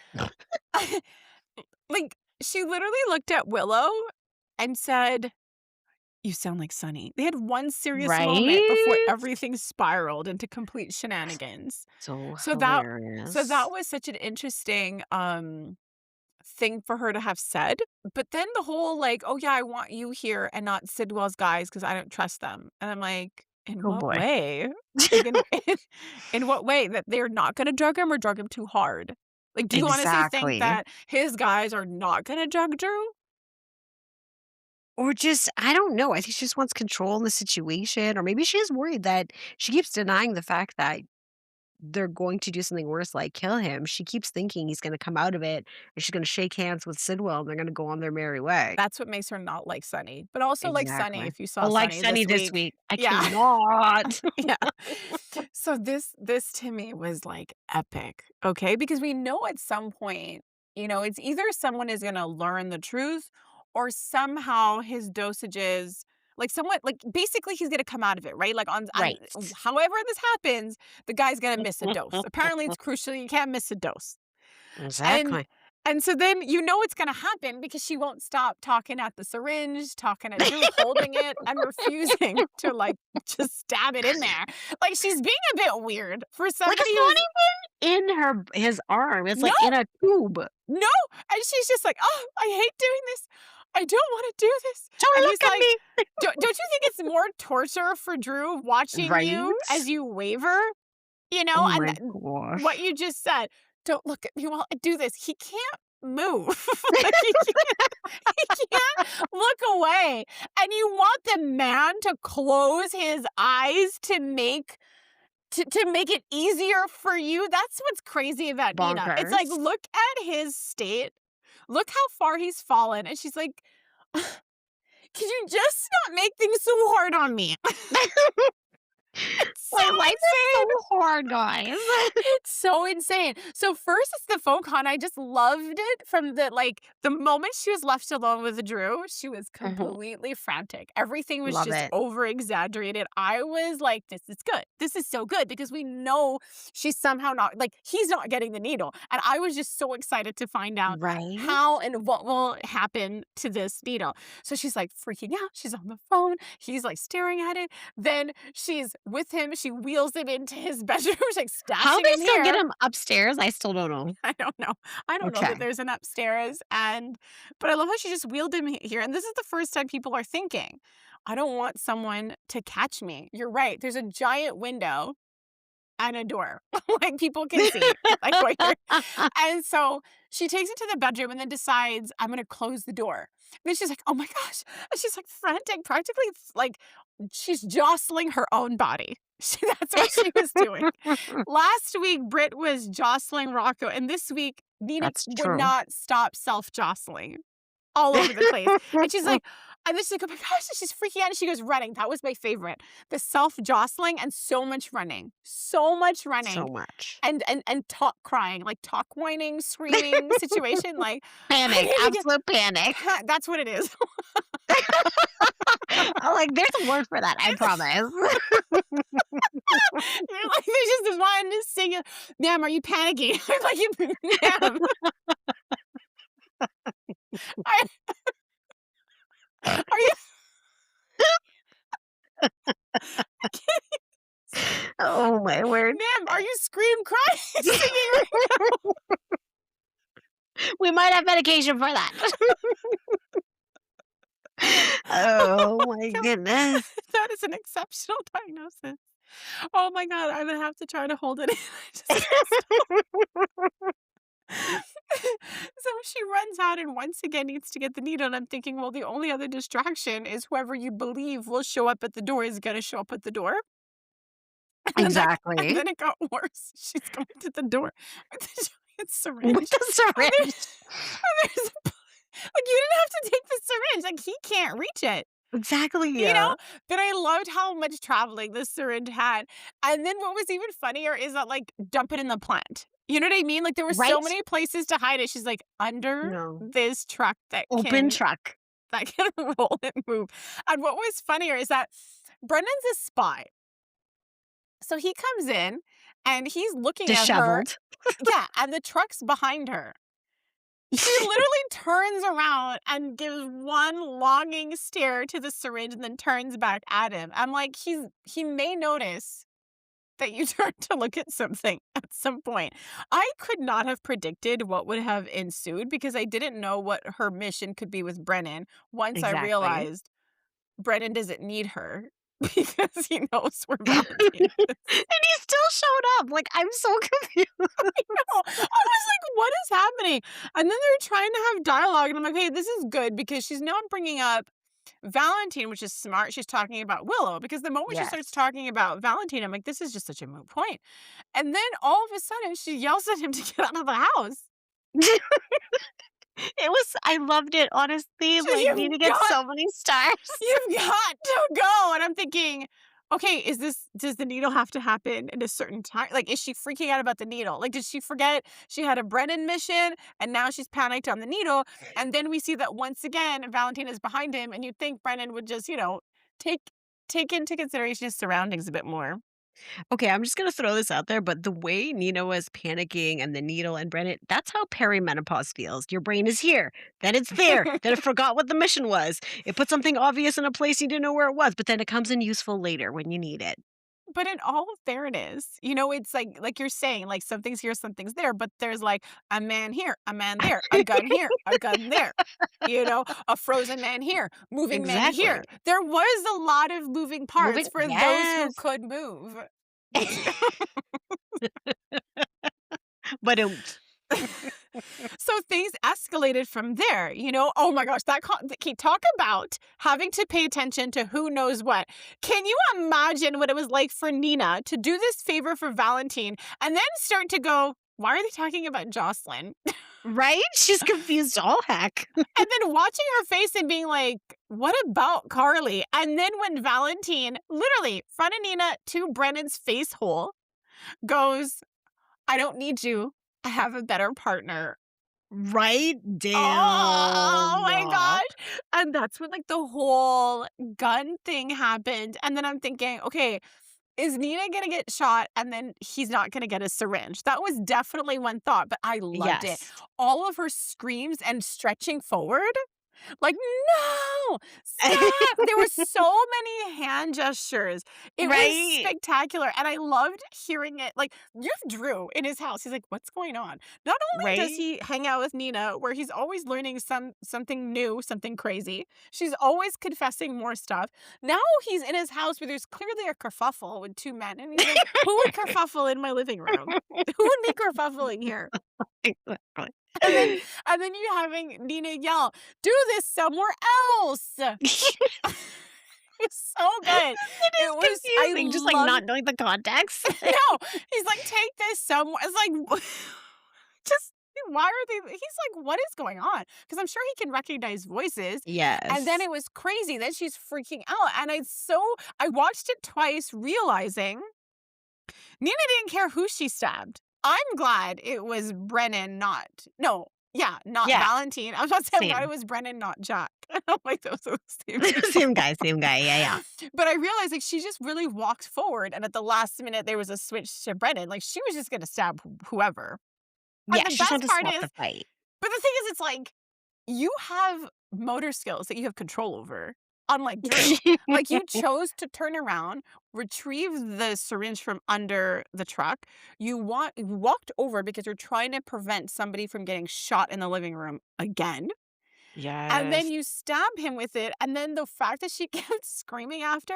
like, she literally looked at Willow and said, "You sound like Sunny." They had one serious moment before Right? everything spiraled into complete shenanigans. So So that hilarious. was such an interesting, thing for her to have said. But then the whole like, oh yeah, I want you here and not Sidwell's guys because I don't trust them. And I'm like, in Oh, what boy. way? Like in what way? That they're not gonna drug him or drug him too hard? Like, do you honestly think Exactly. that his guys are not gonna drug Drew? Or just I don't know, I think she just wants control in the situation, or maybe she is worried that she keeps denying the fact that they're going to do something worse, like kill him. She keeps thinking he's gonna come out of it, and she's gonna shake hands with Sidwell, and they're gonna go on their merry way. That's what makes her not like Sunny, but also like Sunny Exactly. if you saw But like Sunny Sunny this this week. week, I Yeah. cannot. Yeah. So this to me was like epic, okay? Because we know at some point, it's either someone is gonna learn the truth or somehow his dosages like somewhat like basically he's gonna come out of it, right? Like on Right. however this happens, the guy's gonna miss a dose. Apparently it's crucial, you can't miss a dose. And Exactly. and so then it's gonna happen because she won't stop talking at the syringe, talking at Drew, holding it, and refusing to like just stab it in there. Like she's being a bit weird for Like, somebody it's who's not even in his arm, it's, no, like, in a tube. no, and she's just like, oh, I hate doing this. I don't want to do this. Don't And look he's at like, me. don't you think it's more torture for Drew watching Right? you as you waver? Oh And my what gosh. you just said, don't look at me while I do this. He can't move. Like, he can't look away. And you want the man to close his eyes to make it easier for you. That's what's crazy about Nina. It's like, Bonkers. look at his state. Look how far he's fallen. And she's like, can you just not make things so hard on me? It's so My life is so insane. hard, guys. It's so insane. So first it's the phone con. I just loved it from the moment she was left alone with Drew, she was Mhm. completely frantic. Everything was Love just it. over exaggerated. I was like, this is good. This is so good because we know she's somehow not like he's not getting the needle. And I was just so excited to find out Right? how and what will happen to this needle. So she's like freaking out. She's on the phone. He's like staring at it. Then she's with him. She wheels him into his bedroom. She's like How stashing they him still get here. him upstairs, I still don't know. I don't know. I don't know that Okay. there's an upstairs. But I love how she just wheeled him here. And this is the first time people are thinking, I don't want someone to catch me. You're right. There's a giant window and a door. Like people can see. Like what you're and so she takes it to the bedroom and then decides, I'm gonna close the door. And then she's like, oh my gosh. And she's like frantic, practically like she's jostling her own body. That's what she was doing. Last week, Britt was jostling Rocco, and this week, Nina That's would true. not stop self-jostling all over the place. And she's like, and then she's like, oh my gosh, she's freaking out. And she goes running. That was my favorite. The self-jostling and so much running. So much So running. much. And talk crying, like talk whining, screaming situation. Like I Panic, need to get absolute panic. that's what it is. I'm like, there's a word for that, I promise. You're like, there's just one singing, ma'am, are you panicking? I'm like, ma'am. I, are you Oh my word. ma'am, are you scream crying singing? We might have medication for that. Oh my God. goodness. That is an exceptional diagnosis. Oh my God, I'm gonna have to try to hold it in. I just so she runs out and once again needs to get the needle. And I'm thinking, well, the only other distraction is whoever you believe will show up at the door is going to show up at the door. And Exactly. then it got worse. She's going to the door with the giant syringe. With the syringe. There's like you didn't have to take the syringe. Like he can't reach it. Exactly. But I loved how much traveling this syringe had. And then what was even funnier is that like dump it in the plant. You know what I mean? Like there were Right? so many places to hide it. She's like under No. this truck that Open truck. can roll and move. And what was funnier is that Brendan's a spy. So he comes in and he's looking at her. Disheveled. Yeah, and the truck's behind her. She literally turns around and gives one longing stare to the syringe and then turns back at him. I'm like, he may notice that you turn to look at something at some point. I could not have predicted what would have ensued because I didn't know what her mission could be with Brennan once I Exactly. realized Brennan doesn't need her because he knows where And Valentine is. he still showed up. Like, I'm so confused. I was like, "What is happening?" And then they're trying to have dialogue, and I'm like, "Hey, this is good," because she's now bringing up Valentine, which is smart. She's talking about Willow because the moment she Yes. starts talking about Valentine, I'm like, "This is just such a moot point." And then all of a sudden, she yells at him to get out of the house. I loved it, honestly. She's, Like, Nina gets so many stars. You've got to go." And I'm thinking, okay, does the needle have to happen in a certain time? Like, is she freaking out about the needle? Like, did she forget she had a Brennan mission and now she's panicked on the needle? And then we see that once again, Valentine is behind him, and you'd think Brennan would just, take take into consideration his surroundings a bit more. Okay, I'm just gonna throw this out there, but the way Nina was panicking and the needle and Brennan, that's how perimenopause feels. Your brain is here, then it's there, then it forgot what the mission was. It put something obvious in a place you didn't know where it was, but then it comes in useful later when you need it. But in all fairness, it's like you're saying, like something's here, something's there, but there's like a man here, a man there, a gun here, a gun there, a frozen man here, moving man here. Exactly. There was a lot of moving parts Moving, for those who yes. could move. Which But so things escalated from there, Oh my gosh, talk about having to pay attention to who knows what. Can you imagine what it was like for Nina to do this favor for Valentine and then start to go, why are they talking about Jocelyn? right? She's confused all heck. And then watching her face and being like, what about Carly? And then when Valentine, literally, front of Nina to Brennan's face hole, goes, I don't need you. I have a better partner. Right? Oh Damn. my gosh. And that's when like the whole gun thing happened. And then I'm thinking, okay, is Nina gonna get shot and then he's not gonna get a syringe? That was definitely one thought, but I loved it. Yes. All of her screams and stretching forward. Like, "No! Stop!" There were so many hand gestures. It was Right? spectacular, and I loved hearing it. Like, you have Drew in his house. He's like, "What's going on?" Not only does Right? he hang out with Nina, where he's always learning something new, something crazy. She's always confessing more stuff. Now he's in his house where there's clearly a kerfuffle with two men, and he's like, "Who would kerfuffle in my living room? Who would be kerfuffling here?" Exactly. And then and then you having Nina yell, "Do this somewhere else." It's so good. It It is was I confusing, just, like, love not knowing the context. No, he's like, "Take this somewhere." It's like, just why are they he's like, "What is going on?" Because I'm sure he can recognize voices. And then Yes. it was crazy. Then she's freaking out. And I watched it twice realizing Nina didn't care who she stabbed. I'm glad it was Brennan, not no, yeah, not Yeah, Valentine. I was about to say I'm glad it same. was Brennan, not Jack. I'm like, those are the same Same guy, yeah, yeah. But I realized, like, she just really walked forward, and at the last minute, there was a switch to Brennan. Like, she was just gonna stab whoever. And Yeah, the she just best wanted to part stop is the fight. but the thing is, it's like, you have motor skills that you have control over, unlike Drew. Like, you chose to turn around, retrieve the syringe from under the truck. You walked over because you're trying to prevent somebody from getting shot in the living room again, and then Yes. you stab him with it, and then the fact that she kept screaming after,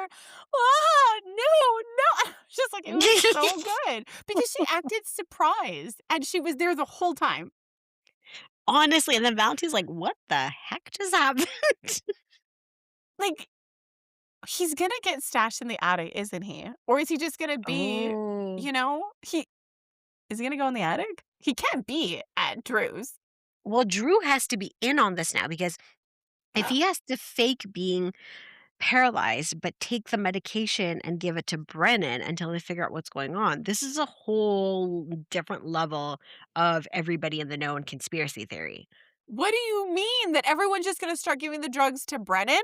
"Ah, no, no." I was just like, it was so good because she acted surprised, and she was there the whole time. Honestly, and then Valentine's like, "What the heck just happened?" Like, he's gonna get stashed in the attic, isn't he? Or is he just gonna be, Oh. he is he gonna go in the attic? He can't be at Drew's. Well, Drew has to be in on this now because if he has to fake being paralyzed, but take the medication and give it to Brennan until they figure out what's going on, this is a whole different level of everybody in the know and conspiracy theory. What do you mean that everyone's just gonna start giving the drugs to Brennan?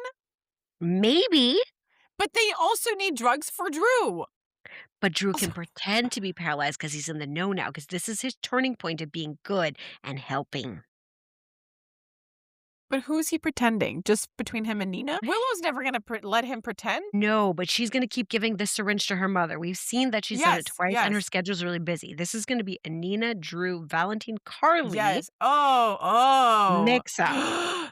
Maybe, But they also need drugs for Drew. but Drew Also, can pretend to be paralyzed because he's in the know now, because this is his turning point of being good and helping. But who's he pretending? Just between him and Nina? Willow's never gonna let him pretend. No, but she's gonna keep giving the syringe to her mother. We've seen that she's done it Yes, twice, and her yes, schedule's really busy. This is gonna be a Nina, Drew, Valentine, Carly yes. Oh, mix-up. oh.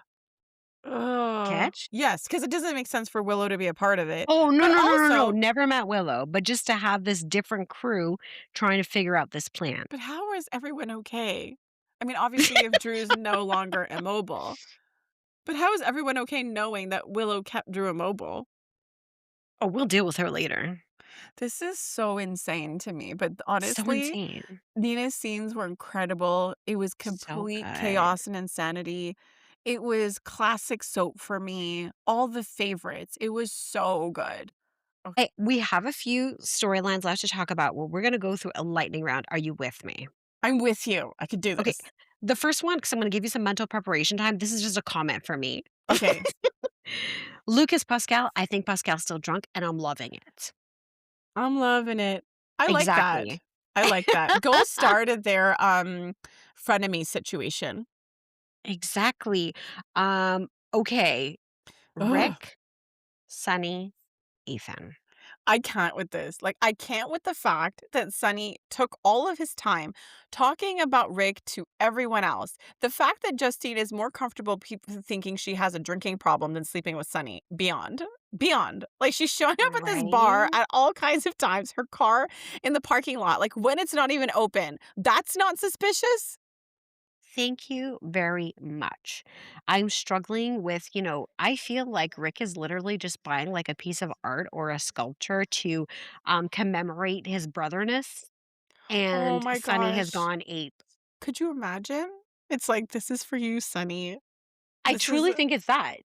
Oh, Catch? yes, because it doesn't make sense for Willow to be a part of it. Oh, no, But no, no, no, no, also, never met Willow, but just to have this different crew trying to figure out this plan. but how is everyone okay? I mean, obviously, if Drew's no longer immobile, but how is everyone okay knowing that Willow kept Drew immobile? Oh, we'll deal with her later. This is so insane to me. But So honestly, insane. Nina's scenes were incredible. It was So complete good. chaos and insanity. It was classic soap for me. All the favorites. It was so good. Okay, Hey, we have a few storylines left to talk about. Well, we're gonna go through a lightning round. Are you with me? I'm with you. I could do Okay, this. the first one, because I'm gonna give you some mental preparation time. This is just a comment for me. Okay. Lucas Pascal, I think Pascal's still drunk, and I'm loving it. I'm loving it. I like that. Exactly. I like that. Gold started their frenemy situation. Exactly. Okay. Ugh. Rick, Sunny, Ethan. I can't with this. Like, I can't with the fact that Sonny took all of his time talking about Rick to everyone else. The fact that Justine is more comfortable people thinking she has a drinking problem than sleeping with Sonny. Beyond. Beyond. Like, she's showing up at this bar Right? at all kinds of times, her car in the parking lot, like when it's not even open. That's not suspicious. Thank you very much. I'm struggling with, I feel like Rick is literally just buying like a piece of art or a sculpture to commemorate his brotherness, Oh and my Sunny has gosh. gone ape. Could you imagine? It's like, this is for you, Sonny. I This is truly think it's that.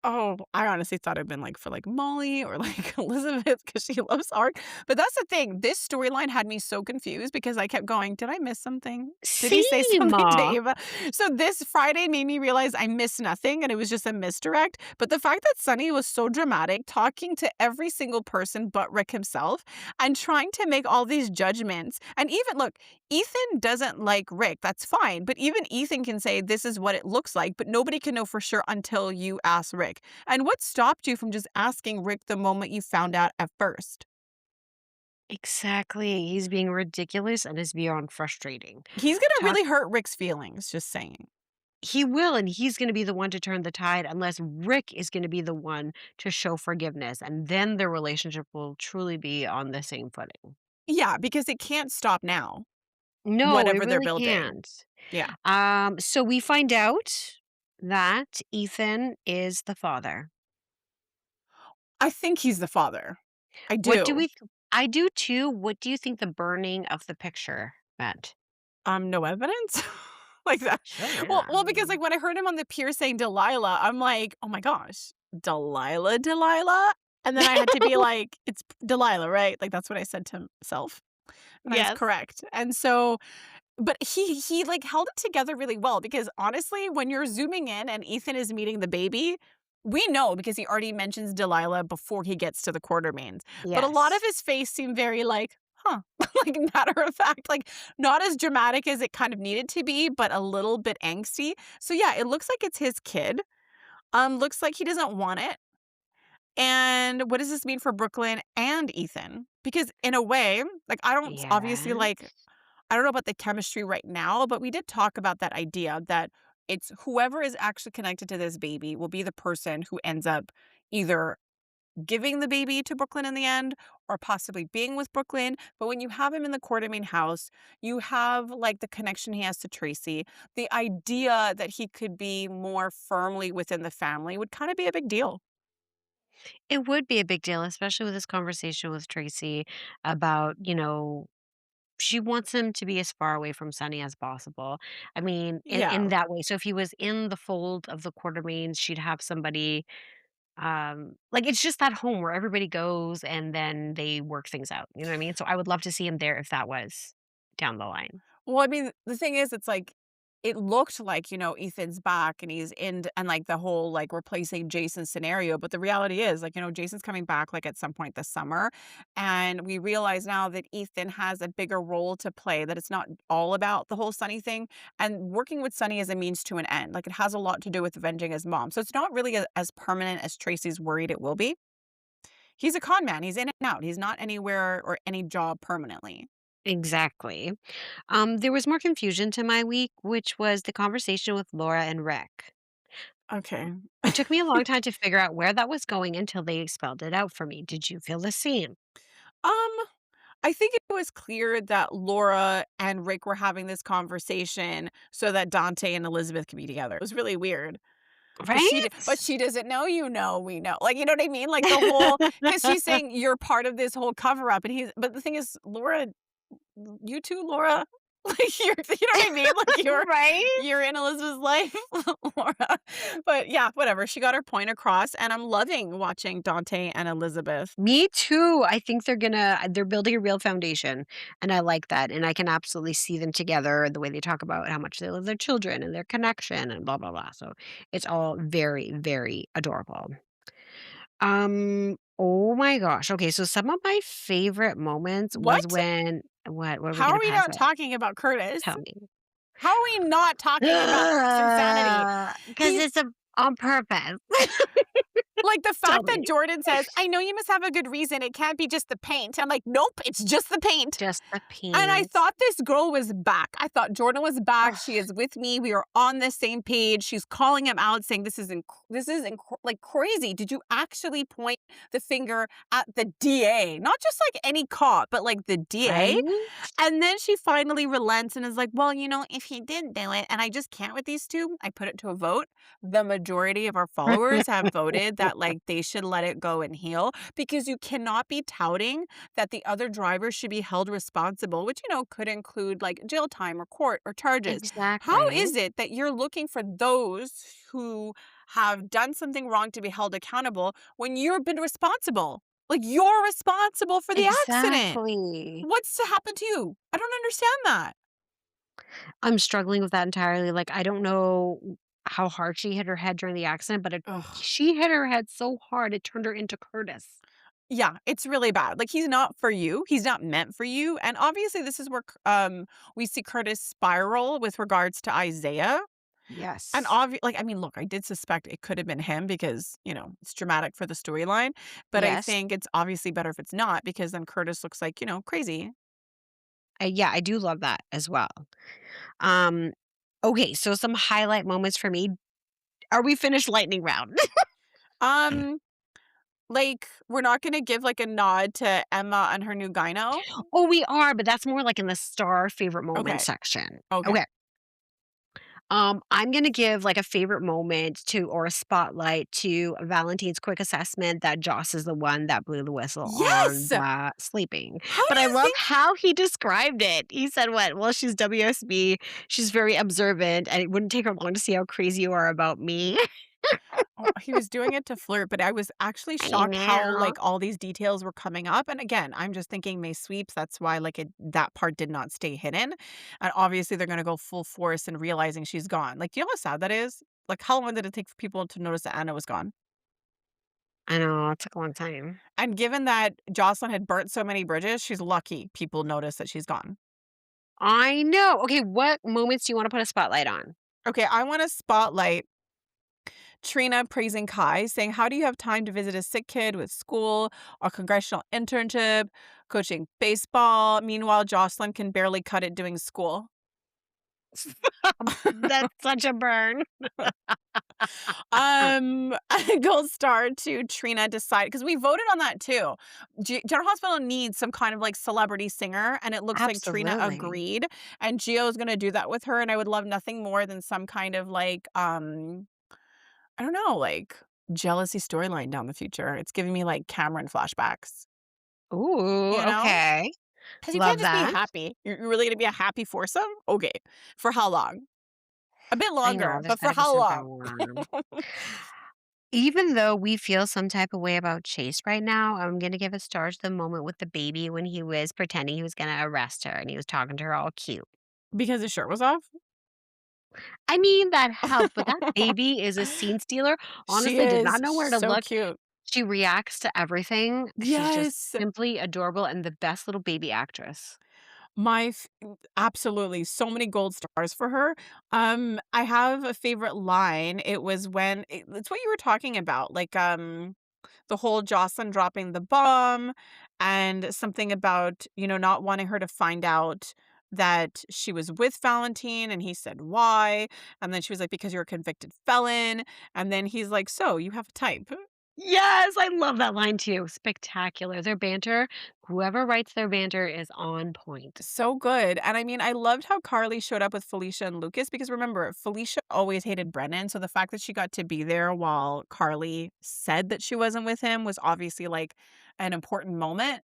Oh, I honestly thought it'd been, like, for, like, Molly or, like, Elizabeth because she loves art, but that's the thing, this storyline had me so confused because I kept going, "Did I miss something? Did he say Same. something to Ava?" So this Friday made me realize I missed nothing and it was just a misdirect, but the fact that Sunny was so dramatic, talking to every single person but Rick himself and trying to make all these judgments, and even look, Ethan doesn't like Rick, that's fine, but even Ethan can say, "This is what it looks like," but nobody can know for sure until you ask Rick. And what stopped you from just asking Rick the moment you found out at first? Exactly. He's being ridiculous and is beyond frustrating. He's gonna Talk really hurt Rick's feelings, just saying. He will, and he's gonna be the one to turn the tide unless Rick is gonna be the one to show forgiveness, and then their relationship will truly be on the same footing. Yeah, because it can't stop now, No, it whatever they're really building. can't. Yeah. So we find out that Ethan is the father. I think he's the father. I What do do. we I do too. What do you think the burning of the picture meant? No evidence? Like that. Sure, yeah. Well, because, like, when I heard him on the pier saying Delilah, I'm like, "Oh my gosh, Delilah, Delilah?" And then I had to be like, "It's Delilah, right?" Like, that's what I said to myself, and I was Yes. correct. And so but he, like, held it together really well because, honestly, when you're zooming in and Ethan is meeting the baby, we know because he already mentions Delilah before he gets to the Quartermains. But a lot of Yes. his face seemed very like, "Huh," like, matter of fact, like, not as dramatic as it kind of needed to be, but a little bit angsty. So, yeah, it looks like it's his kid. Looks like he doesn't want it. And what does this mean for Brooklyn and Ethan? Because in a way, like, I don't obviously, like, Yes. I don't know about the chemistry right now, but we did talk about that idea that it's whoever is actually connected to this baby will be the person who ends up either giving the baby to Brooklyn in the end or possibly being with Brooklyn. But when you have him in the Quartermain house, you have like the connection he has to Tracy. The idea that he could be more firmly within the family would kind of be a big deal. It would be a big deal, especially with this conversation with Tracy about, she wants him to be as far away from Sunny as possible. I mean, in Yeah. that way. So if he was in the fold of the Quartermains, she'd have somebody, like it's just that home where everybody goes and then they work things out. You know what I mean? So I would love to see him there if that was down the line. Well, I mean, the thing is, it's like it looked like, Ethan's back and he's in and like the whole like replacing Jason scenario. But the reality is like, Jason's coming back like at some point this summer. And we realize now that Ethan has a bigger role to play, that it's not all about the whole Sunny thing. And working with Sunny is a means to an end. Like it has a lot to do with avenging his mom. So it's not really as permanent as Tracy's worried it will be. He's a con man. He's in and out. He's not anywhere or any job permanently. Exactly. There was more confusion to my week, which was the conversation with Laura and Rick. Okay. It took me a long time to figure out where that was going until they spelled it out for me. Did you feel the same? Um, I think it was clear that Laura and Rick were having this conversation so that Dante and Elizabeth could be together. It was really weird. But Right? she doesn't know, we know. Like, you know what I mean? Like the whole, because she's saying you're part of this whole cover up, and but the thing is, Laura, you too, Laura. Like you know what I mean? Like Right? you're in Elizabeth's life, Laura. But yeah, whatever. She got her point across, and I'm loving watching Dante and Elizabeth. Me too. I think they're building a real foundation, and I like that, and I can absolutely see them together, the way they talk about how much they love their children and their connection and blah, blah, blah. So, it's all very, very adorable. Oh my gosh. Okay, so some of my favorite moments was What? when what are we How are gonna we pass not it? talking about Curtis? Tell me. How are we not talking about Rick's insanity? 'Cause He's it's on purpose. like the Tell fact that me. Jordan says, "I know you must have a good reason. It can't be just the paint." I'm like, "Nope, it's just the paint." Just the And I paint. thought this girl was back. I thought Jordan was back. Ugh, She is with me. We are on the same page. She's calling him out, saying, like crazy. Did you actually point the finger at the DA? Not just like any cop, but like the DA." right? And then she finally relents and is like, "Well, if he did do it," and I just can't with these two. I put it to a vote. The majority of our followers have voted that like they should let it go and heal, because you cannot be touting that the other drivers should be held responsible, which, could include like jail time or court or charges. How Exactly. is it that you're looking for those who have done something wrong to be held accountable when you've been responsible? Like you're responsible for the accident. Exactly. What's to happen to you? I don't understand that. I'm struggling with that entirely. Like, I don't know how hard she hit her head during the accident, but Ugh. she hit her head so hard it turned her into Curtis. Yeah, it's really bad. Like he's not for you. He's not meant for you. And obviously this is where we see Curtis spiral with regards to Isaiah. And Yes. like I mean, look, I did suspect it could have been him because, it's dramatic for the storyline, but I Yes. think it's obviously better if it's not, because then Curtis looks like, crazy. Yeah, I do love that as well. Um, okay, so some highlight moments for me. Are we finished lightning round? Um like we're not going to give like a nod to Emma and her new gyno. Oh, we are, but that's more like in the star favorite moment Okay. section. Okay. Okay. I'm gonna give like a favorite moment to or a spotlight to Valentine's quick assessment that Joss is the one that blew the whistle on Yes. the sleeping. How But do I you love think how he described it. He said, "What? Well, she's WSB. She's very observant, and it wouldn't take her long to see how crazy you are about me." Oh, he was doing it to flirt, but I was actually I shocked how, know. like, all these details were coming up, and again, I'm just thinking May sweeps, that's why, like, that part did not stay hidden, and obviously, they're gonna go full force in realizing she's gone. Like, you know how sad that is? Like, how long did it take for people to notice that Anna was gone? I know. It took a long time. And given that Jocelyn had burnt so many bridges, she's lucky people noticed that she's gone. I know. Okay, what moments do you want to put a spotlight on? Okay, I wanna spotlight Trina praising Kai, saying, "How do you have time to visit a sick kid with school, a congressional internship, coaching baseball? Meanwhile, Jocelyn can barely cut it doing school." That's such a burn. Gold star to Trina decide, because we voted on that too. General Hospital needs some kind of like celebrity singer, and it looks like Trina Absolutely. agreed. And Gio is going to do that with her, and I would love nothing more than some kind of like I don't know, like jealousy storyline down the future. It's giving me like Cameron flashbacks, Ooh, you know? okay. Because you can't Love just be that. happy. You're really going to be a happy foursome? Okay. For how long? A bit I know, longer, there's but for gotta be how something long? more. Even though we feel some type of way about Chase right now, I'm gonna give a star to the moment with the baby when he was pretending he was gonna arrest her and he was talking to her all cute. Because his shirt was off? I mean, that helps, but that baby is a scene stealer. She Honestly, did not is know where to so look. cute. She reacts to everything. She's just Yes. simply adorable and the best little baby actress. Absolutely, so many gold stars for her. I have a favorite line. It was when it's what you were talking about, like, the whole Jocelyn dropping the bomb and something about, not wanting her to find out that she was with Valentine, and he said, "Why?" And then she was like, "Because you're a convicted felon." And then he's like, "So, you have a type." Yes, I love that line too. Spectacular. Their banter, whoever writes their banter is on point. So good. And I mean, I loved how Carly showed up with Felicia and Lucas because remember, Felicia always hated Brennan. So the fact that she got to be there while Carly said that she wasn't with him was obviously like an important moment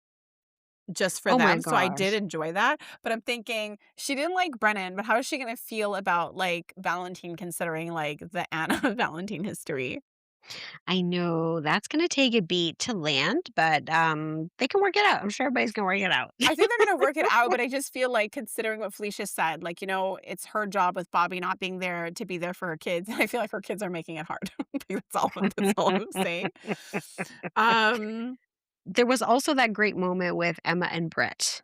just for Oh my them. So I did gosh. enjoy that. But I'm thinking she didn't like Brennan, but how is she going to feel about like Valentine considering like the Anna Valentine history? I know that's gonna take a beat to land, but they can work it out. I'm sure everybody's gonna work it out. I think they're gonna work it out, but I just feel like considering what Felicia said, like, it's her job with Bobby not being there to be there for her kids. I feel like her kids are making it hard. That's all I'm saying. Um, There was also that great moment with Emma and Brett.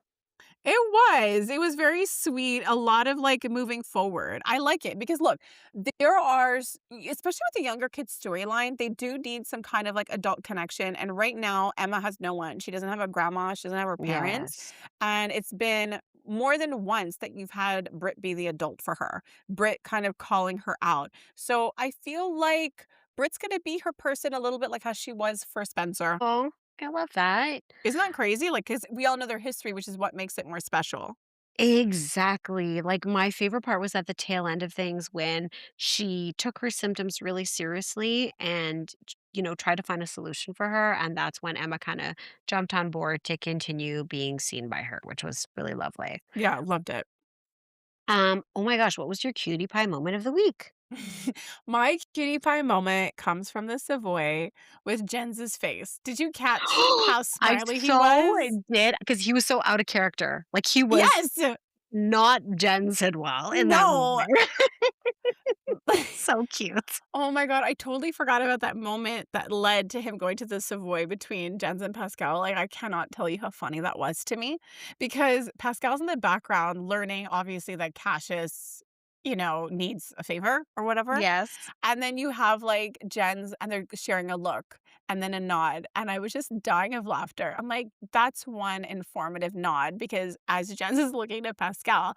it was very sweet, a lot of, like, moving forward. I like it because look, there are especially with the younger kids storyline, they do need some kind of, like, adult connection, and right now, Emma has no one. She doesn't have a grandma, she doesn't have her parents, Yes. and it's been more than once that you've had Britt be the adult for her. Britt kind of calling her out. So, I feel like Britt's gonna be her person a little bit like how she was for Spencer. Oh, I love that. Isn't that crazy? Like, because we all know their history, which is what makes it more special. Exactly. Like, my favorite part was at the tail end of things when she took her symptoms really seriously and, tried to find a solution for her. And that's when Emma kind of jumped on board to continue being seen by her, which was really lovely. Yeah, loved it. Oh my gosh, what was your cutie pie moment of the week? My cutie pie moment comes from the Savoy with Jens's face. Did you catch how I smiley he so was? did because he was so out of character. Like, he was Yes! not Jen Sidwell in that No. moment. So cute. Oh my god, I totally forgot about that moment that led to him going to the Savoy between Jens and Pascal. Like, I cannot tell you how funny that was to me because Pascal's in the background learning, obviously, that Cassius, needs a favor or whatever. Yes. And then you have, like, Jens and they're sharing a look and then a nod, and I was just dying of laughter. I'm like, "That's one informative nod," because as Jens is looking to Pascal,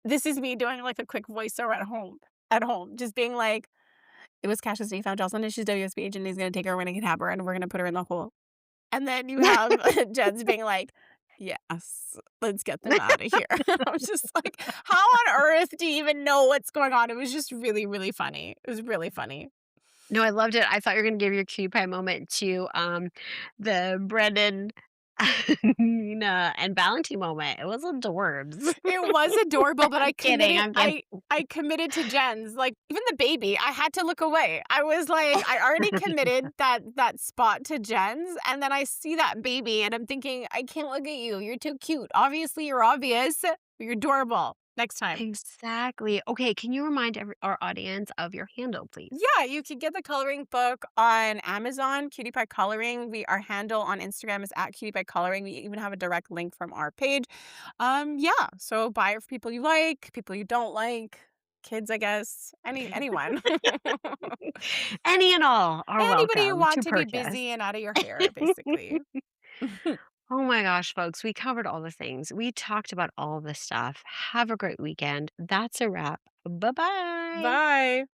this is me doing, like, a quick voiceover at home, just being like, "It was Cassius and he found Jocelyn and she's WSB agent and he's gonna take her, we're gonna kidnap her, and we're gonna put her in the hole." And then you have Jens being like, "Yes, let's get them out of here." I was just like, "How on earth do you even know what's going on?" It was just really, really funny. It was really funny. No, I loved it. I thought you were gonna give your cutie pie moment to, the Brendan, Nina, and Valentine moment. It was adorbs. It was adorable, but I I'm kidding, committed I'm kidding. I committed to Jens, like, even the baby, I had to look away. I was like, I already committed that spot to Jens, and then I see that baby, and I'm thinking, "I can't look at you. You're too cute. Obviously, you're obvious, but you're adorable. Next time." Exactly. Okay, can you remind our audience of your handle, please? Yeah, you can get the coloring book on Amazon, Cutie Pie Coloring. Our handle on Instagram is at Cutie Pie Coloring. We even have a direct link from our page. Yeah, so buy it for people you like, people you don't like, kids, I guess, anyone. Any and all are Anybody you welcome want to to be purchase. busy and out of your hair, basically. Oh my gosh, folks, we covered all the things. We talked about all the stuff. Have a great weekend. That's a wrap. Bye bye. Bye.